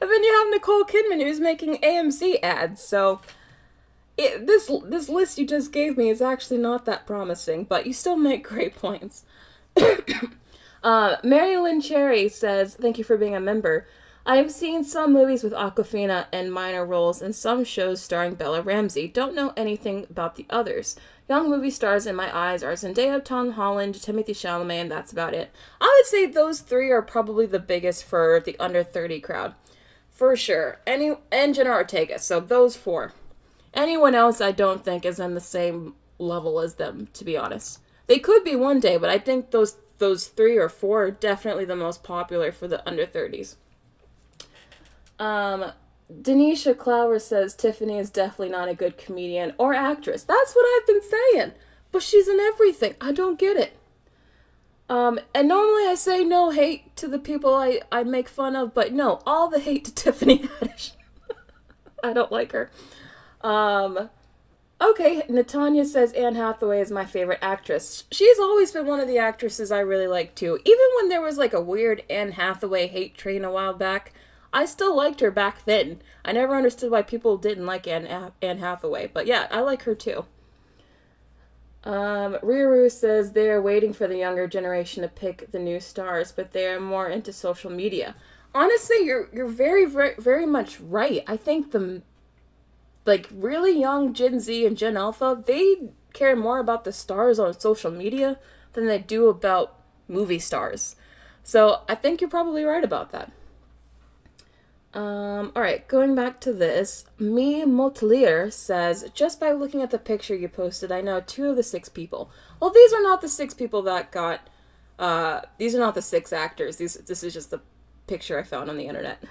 And then you have Nicole Kidman, who's making AMC ads, so this list you just gave me is actually not that promising, but you still make great points. Mary Lynn Cherry says, thank you for being a member. I have seen some movies with Awkwafina and minor roles and some shows starring Bella Ramsey. Don't know anything about the others. Young movie stars in my eyes are Zendaya, Tom Holland, Timothée Chalamet, and that's about it. I would say those three are probably the biggest for the under 30 crowd. For sure. And Jenna Ortega, so those four. Anyone else I don't think is on the same level as them, to be honest. They could be one day, but I think those 3 or 4 are definitely the most popular for the under 30s. Denisha Clower says Tiffany is definitely not a good comedian or actress. That's what I've been saying. But she's in everything. I don't get it. And normally I say no hate to the people I make fun of, but no, all the hate to Tiffany Haddish. I don't like her. Okay, Natanya says Anne Hathaway is my favorite actress. She's always been one of the actresses I really like too. Even when there was like a weird Anne Hathaway hate train a while back, I still liked her back then. I never understood why people didn't like Anne Hathaway, but yeah, I like her too. Riru says they're waiting for the younger generation to pick the new stars, but they're more into social media. Honestly, you're very, very, very much right. I think the like really young Gen Z and Gen Alpha, they care more about the stars on social media than they do about movie stars. So I think you're probably right about that. Alright, going back to this, Me Motelier says, just by looking at the picture you posted, I know 2 of the 6 people. Well, these are not the 6 people that got, these are not the 6 actors. This is just the picture I found on the internet.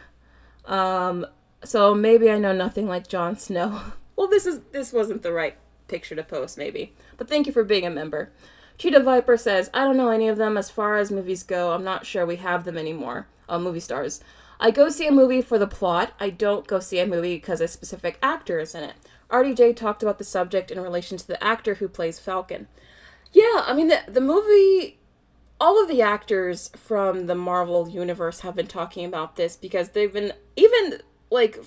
So maybe I know nothing like Jon Snow. Well, this wasn't the right picture to post, maybe. But thank you for being a member. Cheetah Viper says, I don't know any of them as far as movies go. I'm not sure we have them anymore. Movie stars. I go see a movie for the plot. I don't go see a movie because a specific actor is in it. RDJ talked about the subject in relation to the actor who plays Falcon. Yeah, I mean, the movie... All of the actors from the Marvel universe have been talking about this because they've been... Even, like,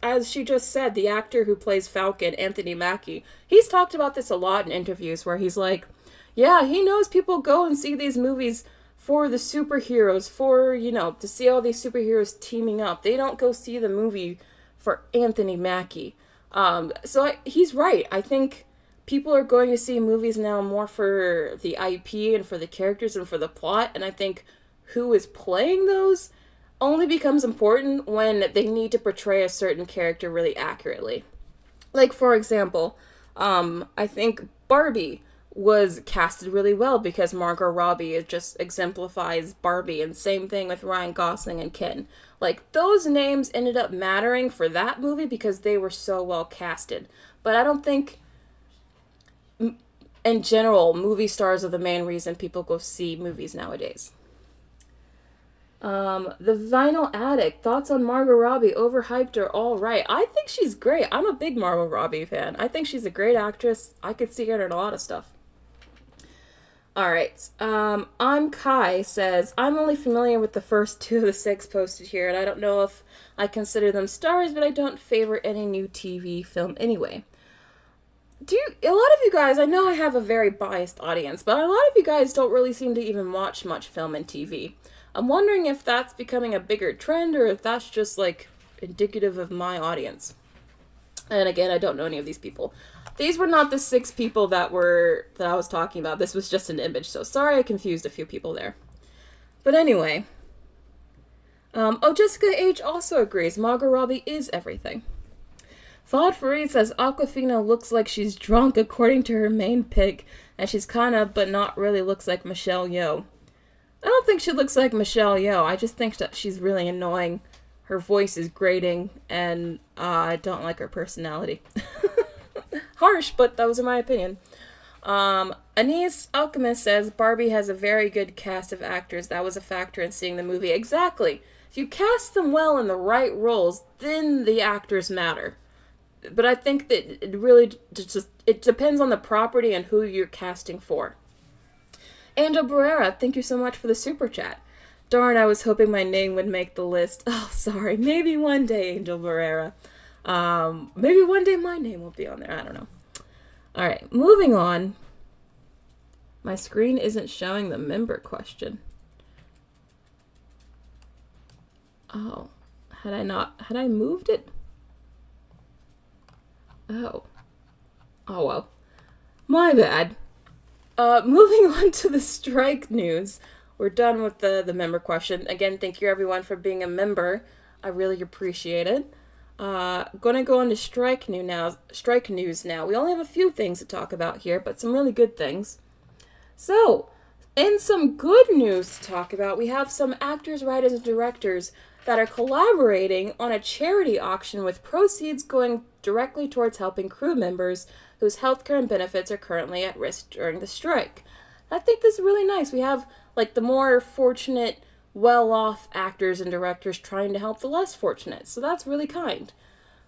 as she just said, the actor who plays Falcon, Anthony Mackie, he's talked about this a lot in interviews where he's like, yeah, he knows people go and see these movies for the superheroes, for, you know, to see all these superheroes teaming up. They don't go see the movie for Anthony Mackie. He's right. I think people are going to see movies now more for the IP and for the characters and for the plot, and I think who is playing those only becomes important when they need to portray a certain character really accurately. Like, for example, I think Barbie was casted really well because Margot Robbie just exemplifies Barbie, and same thing with Ryan Gosling and Ken. Like, those names ended up mattering for that movie because they were so well casted. But I don't think, in general, movie stars are the main reason people go see movies nowadays. The Vinyl Addict, thoughts on Margot Robbie, overhyped or all right? I think she's great. I'm a big Margot Robbie fan. I think she's a great actress. I could see her in a lot of stuff. Alright, I'm Kai says, I'm only familiar with the first 2 of the 6 posted here, and I don't know if I consider them stars, but I don't favor any new TV film anyway. A lot of you guys, I know I have a very biased audience, but a lot of you guys don't really seem to even watch much film and TV. I'm wondering if that's becoming a bigger trend, or if that's just, like, indicative of my audience. And again, I don't know any of these people. These were not the 6 people that I was talking about. This was just an image, so sorry I confused a few people there. But anyway. Jessica H. also agrees. Margot Robbie is everything. Fawad Fareed says Aquafina looks like she's drunk according to her main pic, and she's kinda, but not really, looks like Michelle Yeoh. I don't think she looks like Michelle Yeoh. I just think that she's really annoying. Her voice is grating, and I don't like her personality. Harsh, but those are my opinion. Anise Alchemist says Barbie has a very good cast of actors. That was a factor in seeing the movie. Exactly. If you cast them well in the right roles, then the actors matter. But I think that it really just it depends on the property and who you're casting for. Angel Barrera, thank you so much for the super chat. Darn, I was hoping my name would make the list. Oh, sorry. Maybe one day, Angel Barrera. Maybe one day my name will be on there. I don't know. Alright, moving on. My screen isn't showing the member question. Oh. Had I moved it? Oh. Oh well. My bad. Moving on to the strike news. We're done with the member question. Again, thank you everyone for being a member. I really appreciate it. Gonna go on to strike news now. We only have a few things to talk about here, but some really good things. So, in some good news to talk about, we have some actors, writers, and directors that are collaborating on a charity auction with proceeds going directly towards helping crew members whose healthcare and benefits are currently at risk during the strike. I think this is really nice. We have, like, the more fortunate, well-off actors and directors trying to help the less fortunate, so that's really kind.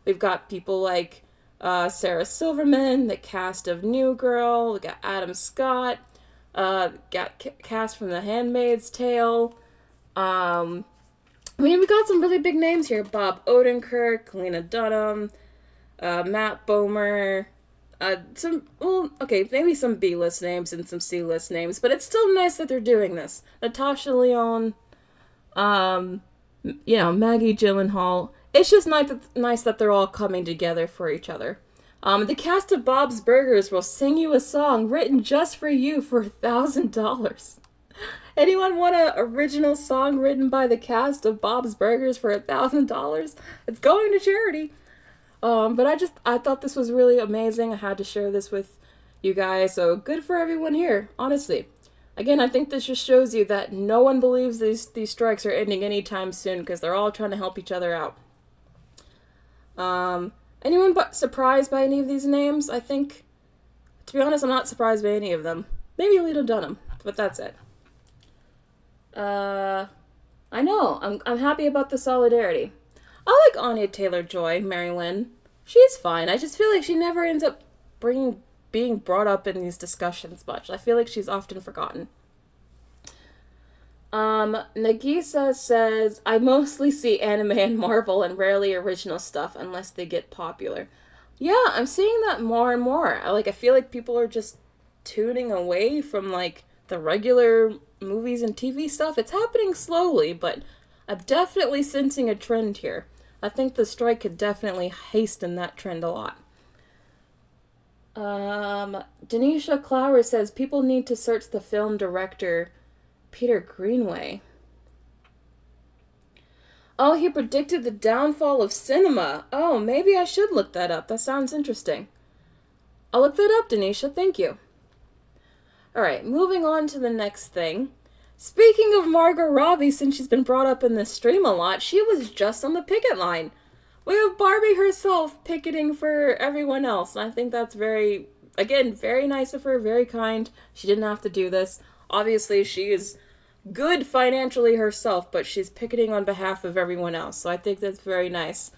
We've got people like Sarah Silverman, the cast of New Girl. We got Adam Scott. Got cast from The Handmaid's Tale. We got some really big names here. Bob Odenkirk, Lena Dunham, Matt Bomer. Maybe some B-list names and some C-list names, but it's still nice that they're doing this. Natasha Lyonne, Maggie Gyllenhaal. It's just nice that they're all coming together for each other. The cast of Bob's Burgers will sing you a song written just for you for $1,000. Anyone want an original song written by the cast of Bob's Burgers for $1,000? It's going to charity. But I thought this was really amazing. I had to share this with you guys. So good for everyone here, honestly. Again, I think this just shows you that no one believes these strikes are ending anytime soon because they're all trying to help each other out. Anyone surprised by any of these names? I think, to be honest, I'm not surprised by any of them. Maybe Lena Dunham, but that's it. I know. I'm happy about the solidarity. I like Anya Taylor-Joy, Mary Lynn. She's fine. I just feel like she never ends up being brought up in these discussions much. I feel like she's often forgotten. Nagisa says, I mostly see anime and Marvel and rarely original stuff unless they get popular. Yeah, I'm seeing that more and more. I feel like people are just tuning away from, the regular movies and TV stuff. It's happening slowly, but I'm definitely sensing a trend here. I think the strike could definitely hasten that trend a lot. Denisha Clower says, people need to search the film director Peter Greenway. Oh, he predicted the downfall of cinema. Oh, maybe I should look that up. That sounds interesting. I'll look that up, Denisha. Thank you. Alright, moving on to the next thing. Speaking of Margot Robbie, since she's been brought up in this stream a lot, she was just on the picket line. We have Barbie herself picketing for everyone else. And I think that's very nice of her, very kind. She didn't have to do this. Obviously, she is good financially herself, but she's picketing on behalf of everyone else. So I think that's very nice.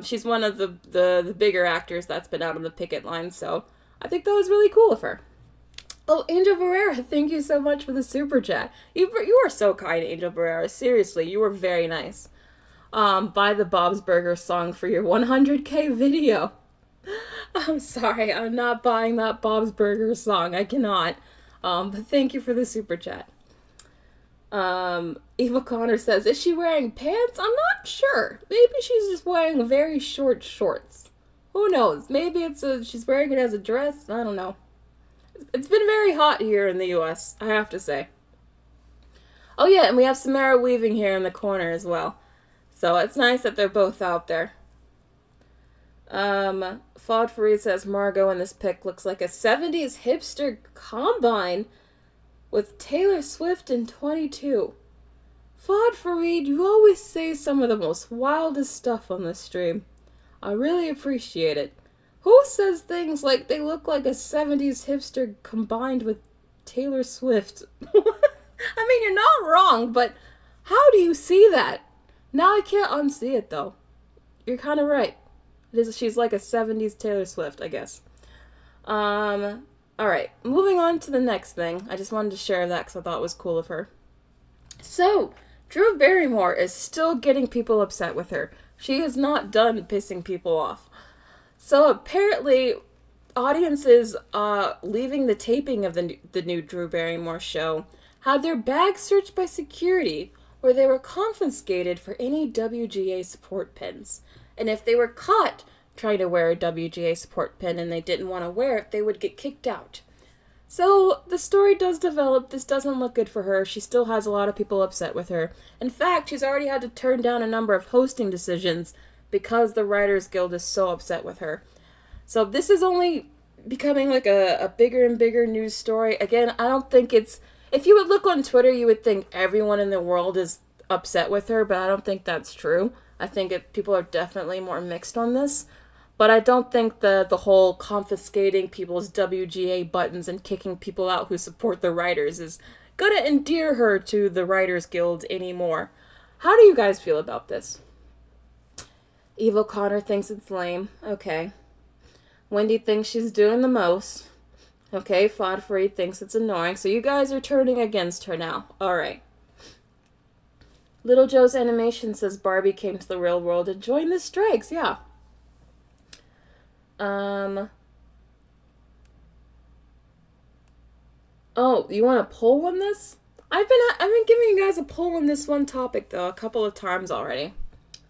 She's one of the bigger actors that's been out on the picket line, so I think that was really cool of her. Oh, Angel Barrera, thank you so much for the super chat. You are so kind, Angel Barrera. Seriously, you were very nice. Buy the Bob's Burgers song for your 100K video. I'm sorry, I'm not buying that Bob's Burgers song. I cannot. But thank you for the super chat. Eva Connor says, is she wearing pants? I'm not sure. Maybe she's just wearing very short shorts. Who knows? Maybe she's wearing it as a dress. I don't know. It's been very hot here in the U.S., I have to say. Oh yeah, and we have Samara Weaving here in the corner as well. So it's nice that they're both out there. Fod Fareed says, Margot in this pic looks like a 70s hipster combine with Taylor Swift in 22. Fod Fareed, you always say some of the most wildest stuff on this stream. I really appreciate it. Who says things like they look like a 70s hipster combined with Taylor Swift? I mean, you're not wrong, but how do you see that? Now I can't unsee it, though. You're kind of right. She's like a 70s Taylor Swift, I guess. Alright, moving on to the next thing. I just wanted to share that because I thought it was cool of her. So, Drew Barrymore is still getting people upset with her. She is not done pissing people off. So apparently, audiences leaving the taping of the new Drew Barrymore show had their bags searched by security, where they were confiscated for any WGA support pins. And if they were caught trying to wear a WGA support pin and they didn't want to wear it, they would get kicked out. So the story does develop. This doesn't look good for her. She still has a lot of people upset with her. In fact, she's already had to turn down a number of hosting decisions because the Writers Guild is so upset with her. So this is only becoming like a bigger and bigger news story. Again, I don't think it's... If you would look on Twitter, you would think everyone in the world is upset with her, but I don't think that's true. I think people are definitely more mixed on this. But I don't think the whole confiscating people's WGA buttons and kicking people out who support the writers is going to endear her to the Writers Guild anymore. How do you guys feel about this? Evil Connor thinks it's lame. Okay. Wendy thinks she's doing the most. Okay, Fodfrey thinks it's annoying. So you guys are turning against her now. Alright. Little Joe's Animation says Barbie came to the real world and joined the strikes. Yeah. Oh, you want a poll on this? I've been giving you guys a poll on this one topic though a couple of times already.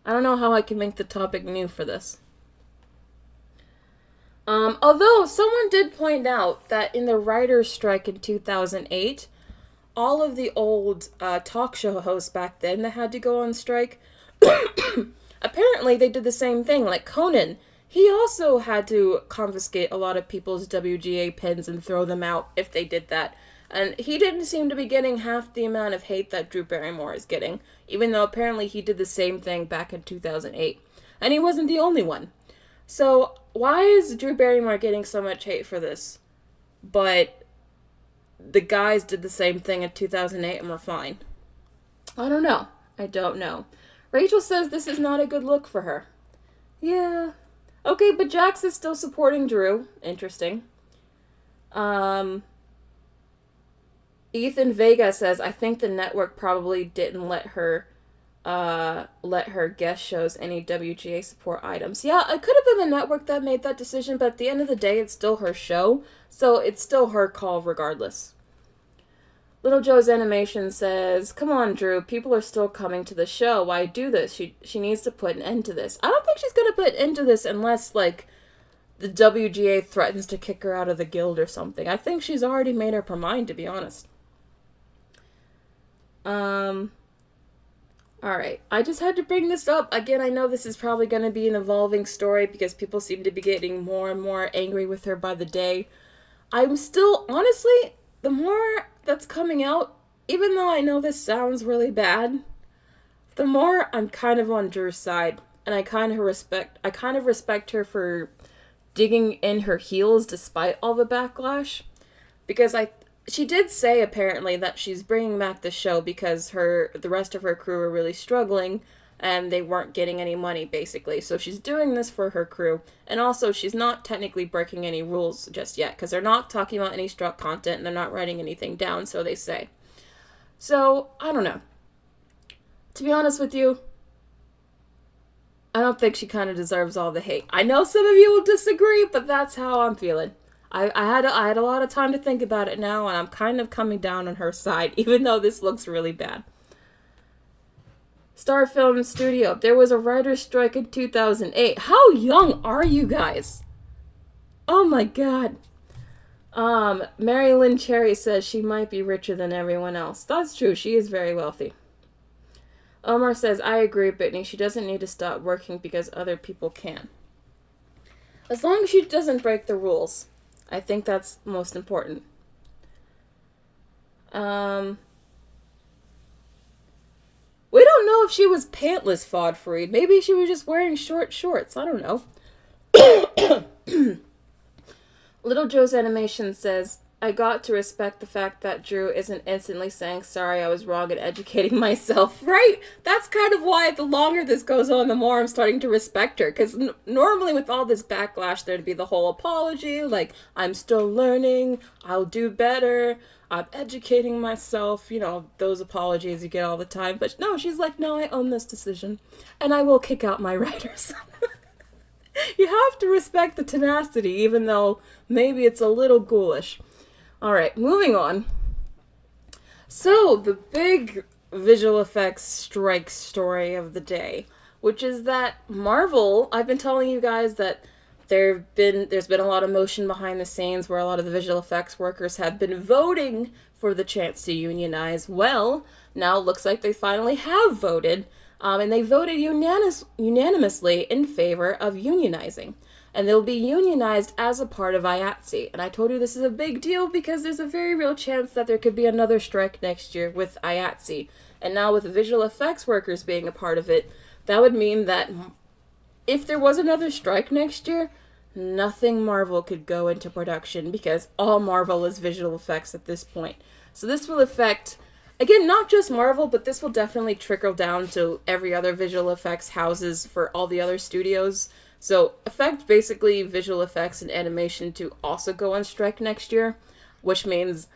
I don't know how I can make the topic new for this. Although someone did point out that in the writer's strike in 2008, all of the old talk show hosts back then that had to go on strike, apparently they did the same thing. Like Conan, he also had to confiscate a lot of people's WGA pins and throw them out if they did that. And he didn't seem to be getting half the amount of hate that Drew Barrymore is getting, even though apparently he did the same thing back in 2008. And he wasn't the only one. So why is Drew Barrymore getting so much hate for this? But the guys did the same thing in 2008 and were fine. I don't know. I don't know. Rachel says this is not a good look for her. Yeah. Okay, but Jax is still supporting Drew. Interesting. Ethan Vega says, I think the network probably didn't let her guest shows any WGA support items. Yeah, it could have been the network that made that decision, but at the end of the day, it's still her show, so it's still her call regardless. Little Joe's Animation says, come on, Drew, people are still coming to the show. Why do this? She needs to put an end to this. I don't think she's going to put an end to this unless, like, the WGA threatens to kick her out of the guild or something. I think she's already made up her mind, to be honest. Alright, I just had to bring this up. Again, I know this is probably going to be an evolving story because people seem to be getting more and more angry with her by the day. I'm still, honestly, the more that's coming out, even though I know this sounds really bad, the more I'm kind of on Drew's side. And I kind of respect her for digging in her heels despite all the backlash. Because she did say, apparently, that she's bringing back the show because the rest of her crew are really struggling and they weren't getting any money, basically. So she's doing this for her crew. And also, she's not technically breaking any rules just yet because they're not talking about any struck content and they're not writing anything down, so they say. So, I don't know. To be honest with you, I don't think she kind of deserves all the hate. I know some of you will disagree, but that's how I'm feeling. I had a lot of time to think about it now, and I'm kind of coming down on her side, even though this looks really bad. Star Film Studio. There was a writer's strike in 2008. How young are you guys? Oh my god. Mary Lynn Cherry says she might be richer than everyone else. That's true. She is very wealthy. Omar says, I agree, Brittany. She doesn't need to stop working because other people can. As long as she doesn't break the rules. I think that's most important. We don't know if she was pantless, Fodfrey. Maybe she was just wearing short shorts. I don't know. Little Joe's Animation says, I got to respect the fact that Drew isn't instantly saying, sorry, I was wrong and educating myself. Right? That's kind of why the longer this goes on, the more I'm starting to respect her. Because normally with all this backlash, there'd be the whole apology, like, I'm still learning, I'll do better, I'm educating myself, you know, those apologies you get all the time. But no, she's like, no, I own this decision, and I will kick out my writers. You have to respect the tenacity, even though maybe it's a little ghoulish. Alright, moving on. So, the big visual effects strike story of the day, which is that Marvel, I've been telling you guys that there's been a lot of motion behind the scenes where a lot of the visual effects workers have been voting for the chance to unionize. Well, now it looks like they finally have voted, and they voted unanimously in favor of unionizing. And they'll be unionized as a part of IATSE. And I told you this is a big deal because there's a very real chance that there could be another strike next year with IATSE. And now with visual effects workers being a part of it, that would mean that if there was another strike next year, nothing Marvel could go into production because all Marvel is visual effects at this point. So this will affect Again, not just Marvel, but this will definitely trickle down to every other visual effects houses for all the other studios. So, affect basically visual effects and animation to also go on strike next year, which means,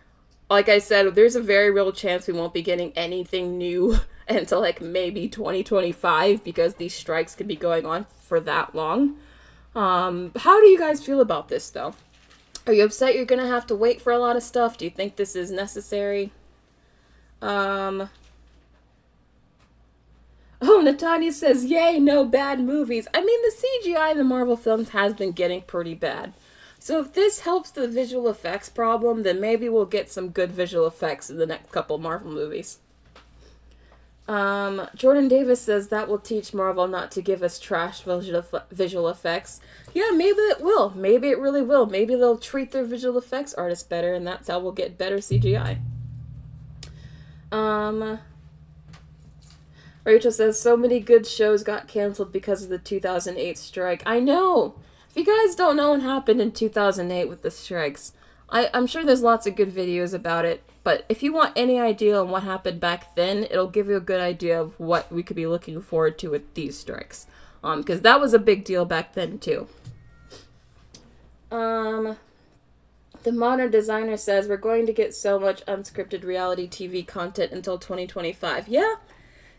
like I said, there's a very real chance we won't be getting anything new until like maybe 2025 because these strikes could be going on for that long. How do you guys feel about this though? Are you upset you're gonna have to wait for a lot of stuff? Do you think this is necessary? Oh, Natanya says, yay, no bad movies. I mean, the CGI in the Marvel films has been getting pretty bad. So if this helps the visual effects problem, then maybe we'll get some good visual effects in the next couple Marvel movies. Jordan Davis says that will teach Marvel not to give us trash visual effects. Yeah, maybe it will. Maybe it really will. Maybe they'll treat their visual effects artists better, and that's how we'll get better CGI. Rachel says, so many good shows got canceled because of the 2008 strike. I know! If you guys don't know what happened in 2008 with the strikes, I'm sure there's lots of good videos about it, but if you want any idea on what happened back then, it'll give you a good idea of what we could be looking forward to with these strikes. Because that was a big deal back then, too. The Modern Designer says, we're going to get so much unscripted reality TV content until 2025. Yeah,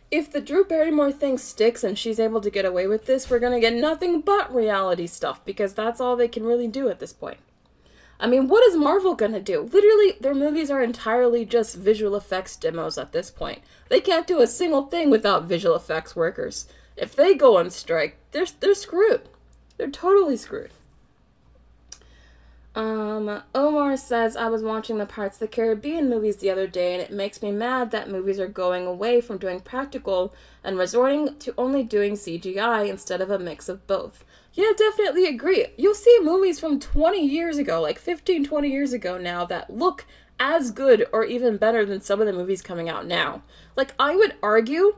if the Drew Barrymore thing sticks and she's able to get away with this, we're going to get nothing but reality stuff, because that's all they can really do at this point. I mean, what is Marvel going to do? Literally, their movies are entirely just visual effects demos at this point. They can't do a single thing without visual effects workers. If they go on strike, they're screwed. They're totally screwed. Omar says, I was watching the Pirates of the Caribbean movies the other day, and it makes me mad that movies are going away from doing practical and resorting to only doing CGI instead of a mix of both. Yeah, definitely agree. You'll see movies from 20 years ago, like 15, 20 years ago now, that look as good or even better than some of the movies coming out now. Like, I would argue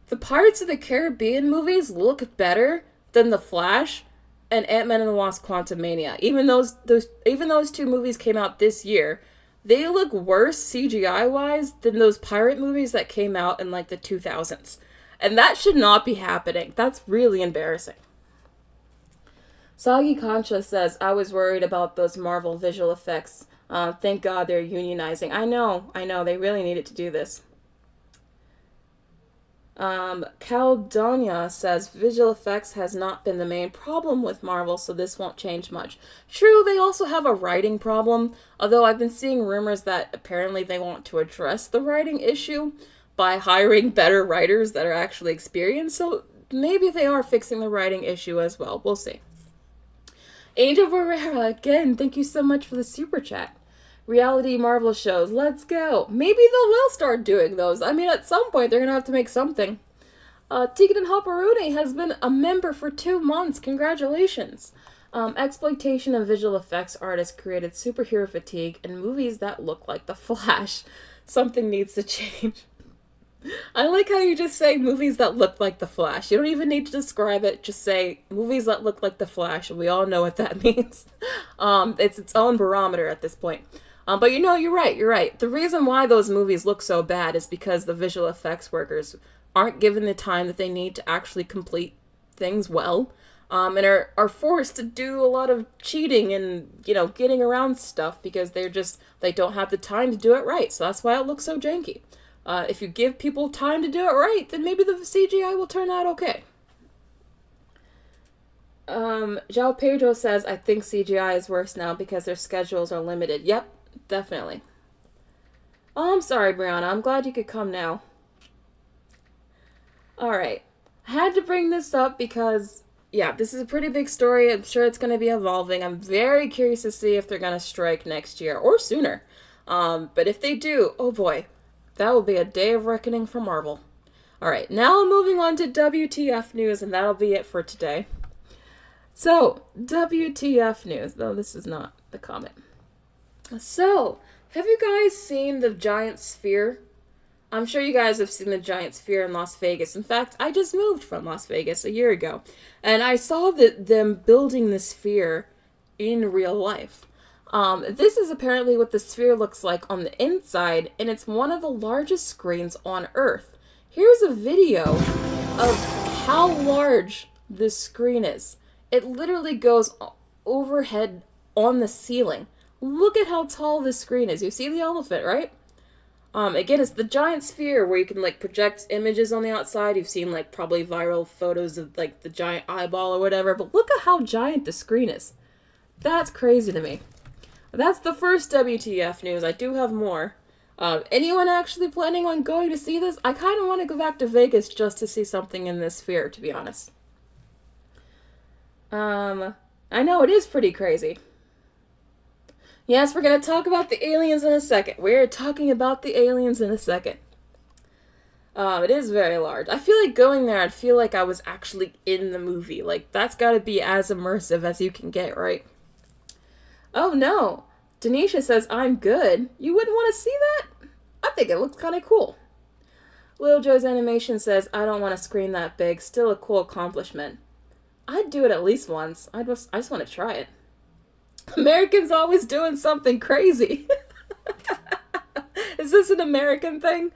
the Pirates of the Caribbean movies look better than The Flash and Ant-Man and the Wasp: Quantumania. Even those two movies came out this year, they look worse CGI-wise than those pirate movies that came out in like the 2000s. And that should not be happening. That's really embarrassing. Soggy Concha says, I was worried about those Marvel visual effects. Thank God they're unionizing. I know, they really needed to do this. Caldonia says, visual effects has not been the main problem with Marvel, so this won't change much. True, they also have a writing problem, although I've been seeing rumors that apparently they want to address the writing issue by hiring better writers that are actually experienced, so maybe they are fixing the writing issue as well. We'll see. Angel Barrera, again, thank you so much for the super chat. Reality Marvel shows, let's go. Maybe they will start doing those. I mean, at some point, they're going to have to make something. Tegan Hopperuni has been a member for 2 months. Congratulations. Exploitation and visual effects artists created superhero fatigue in movies that look like The Flash. Something needs to change. I like how you just say movies that look like The Flash. You don't even need to describe it. Just say movies that look like The Flash, and we all know what that means. It's its own barometer at this point. But you're right. The reason why those movies look so bad is because the visual effects workers aren't given the time that they need to actually complete things well, and are forced to do a lot of cheating and, getting around stuff because they don't have the time to do it right. So that's why it looks so janky. If you give people time to do it right, then maybe the CGI will turn out okay. João Pedro says, I think CGI is worse now because their schedules are limited. Yep, definitely. Oh, I'm sorry, Brianna. I'm glad you could come now. Alright. I had to bring this up because, yeah, this is a pretty big story. I'm sure it's going to be evolving. I'm very curious to see if they're going to strike next year or sooner. But if they do, oh boy. That will be a day of reckoning for Marvel. Alright, now moving on to WTF news, and that'll be it for today. So, WTF news, though this is not the comment. So, have you guys seen the giant sphere? I'm sure you guys have seen the giant sphere in Las Vegas. In fact, I just moved from Las Vegas a year ago, and I saw them building the sphere in real life. This is apparently what the sphere looks like on the inside, and it's one of the largest screens on Earth. Here's a video of how large this screen is. It literally goes overhead on the ceiling. Look at how tall this screen is. You see the elephant, right? Again, it's the giant sphere where you can, like, project images on the outside. You've seen, like, probably viral photos of, like, the giant eyeball or whatever, but look at how giant the screen is. That's crazy to me. That's the first WTF news. I do have more. Anyone actually planning on going to see this? I kind of want to go back to Vegas just to see something in this sphere, to be honest. I know, it is pretty crazy. Yes, we're going to talk about the aliens in a second. We're talking about the aliens in a second. It is very large. I feel like going there, I'd feel like I was actually in the movie. Like, that's got to be as immersive as you can get, right? Oh no, Denisha says, I'm good. You wouldn't want to see that? I think it looks kind of cool. Lil Joe's Animation says, I don't want a screen that big. Still a cool accomplishment. I'd do it at least once. I just want to try it. Americans always doing something crazy. Is this an American thing?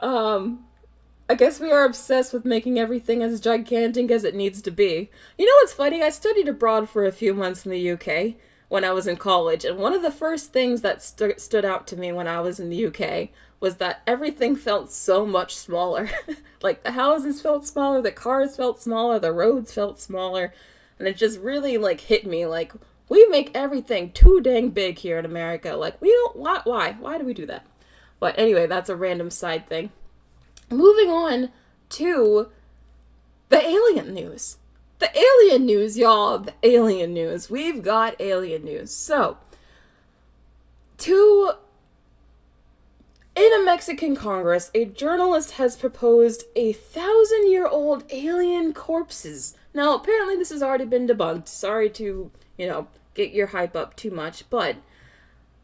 I guess we are obsessed with making everything as gigantic as it needs to be. You know what's funny? I studied abroad for a few months in the UK when I was in college, and one of the first things that stood out to me when I was in the UK was that everything felt so much smaller. Like, the houses felt smaller, the cars felt smaller, the roads felt smaller, and it just really, like, hit me, like, we make everything too dang big here in America. Like, we don't, why do we do that? But anyway, that's a random side thing. Moving on to the alien news. The alien news, y'all. The alien news. We've got alien news. So, in a Mexican Congress, a journalist has proposed 1,000-year-old alien corpses. Now, apparently this has already been debunked. Sorry to, get your hype up too much, but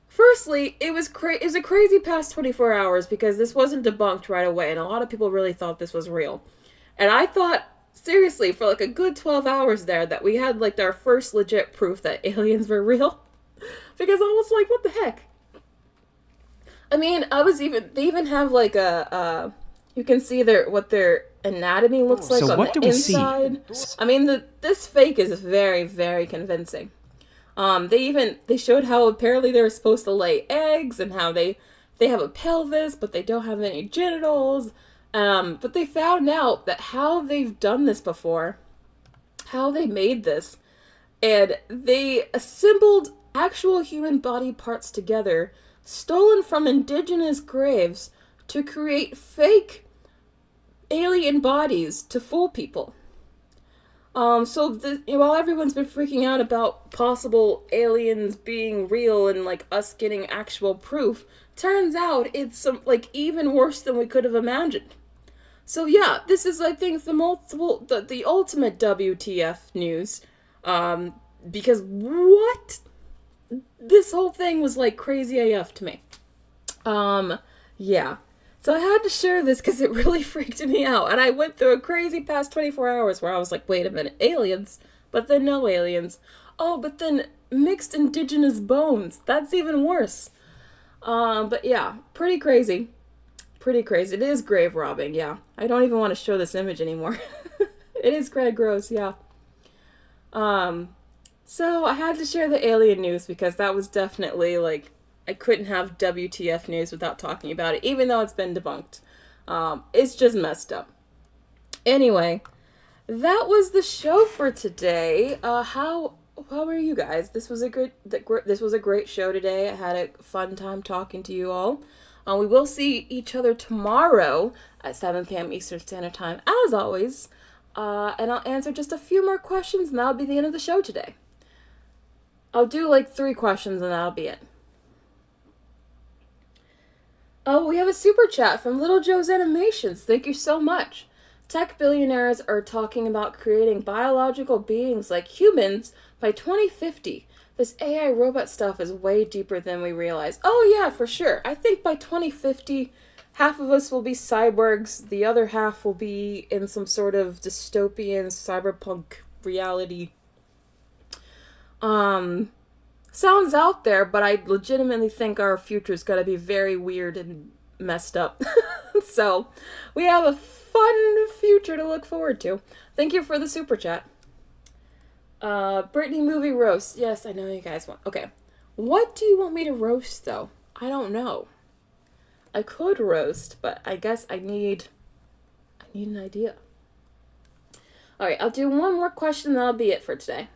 firstly, it was a crazy past 24 hours because this wasn't debunked right away, and a lot of people really thought this was real. And I thought, seriously, for like a good 12 hours there, that we had like our first legit proof that aliens were real. Because I was like, what the heck? I mean, they even have like you can see what their anatomy looks like on the inside. I mean, this fake is very, very convincing. They showed how apparently they were supposed to lay eggs and how they have a pelvis, but they don't have any genitals. But they found out that how they've done this before, how they made this, and they assembled actual human body parts together, stolen from indigenous graves, to create fake alien bodies to fool people. While everyone's been freaking out about possible aliens being real and, like, us getting actual proof, turns out it's, even worse than we could have imagined. So yeah, this is, I think, the ultimate WTF news, because what? This whole thing was, like, crazy AF to me. Yeah. So I had to share this because it really freaked me out. And I went through a crazy past 24 hours where I was like, wait a minute, aliens? But then no aliens. Oh, but then mixed indigenous bones. That's even worse. But yeah, pretty crazy. Pretty crazy. It is grave robbing, yeah. I don't even want to show this image anymore. It is kind of gross, yeah. So I had to share the alien news because that was definitely, like, I couldn't have WTF news without talking about it, even though it's been debunked. It's just messed up. Anyway, that was the show for today. How are you guys? This was a great show today. I had a fun time talking to you all. We will see each other tomorrow at 7 p.m. Eastern Standard Time, as always. And I'll answer just a few more questions, and that'll be the end of the show today. I'll do like 3 questions, and that'll be it. Oh, we have a super chat from Little Joe's Animations. Thank you so much. Tech billionaires are talking about creating biological beings like humans by 2050. This AI robot stuff is way deeper than we realize. Oh yeah, for sure. I think by 2050, half of us will be cyborgs. The other half will be in some sort of dystopian cyberpunk reality. sounds out there, but I legitimately think our future is going to be very weird and messed up. So, we have a fun future to look forward to. Thank you for the super chat. Brittany movie roast. Yes, I know you guys want. Okay. What do you want me to roast, though? I don't know. I could roast, but I guess I need an idea. Alright, I'll do one more question, and that'll be it for today.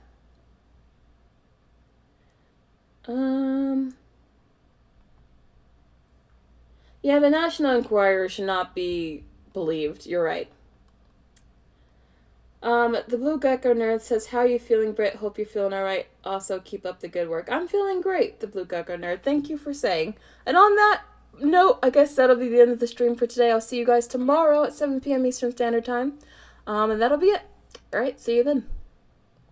Yeah, the National Enquirer should not be believed. You're right. The Blue Gecko Nerd says, how are you feeling, Britt? Hope you're feeling alright. Also, keep up the good work. I'm feeling great, the Blue Gecko Nerd. Thank you for saying. And on that note, I guess that'll be the end of the stream for today. I'll see you guys tomorrow at 7 p.m. Eastern Standard Time. And that'll be it. Alright, see you then.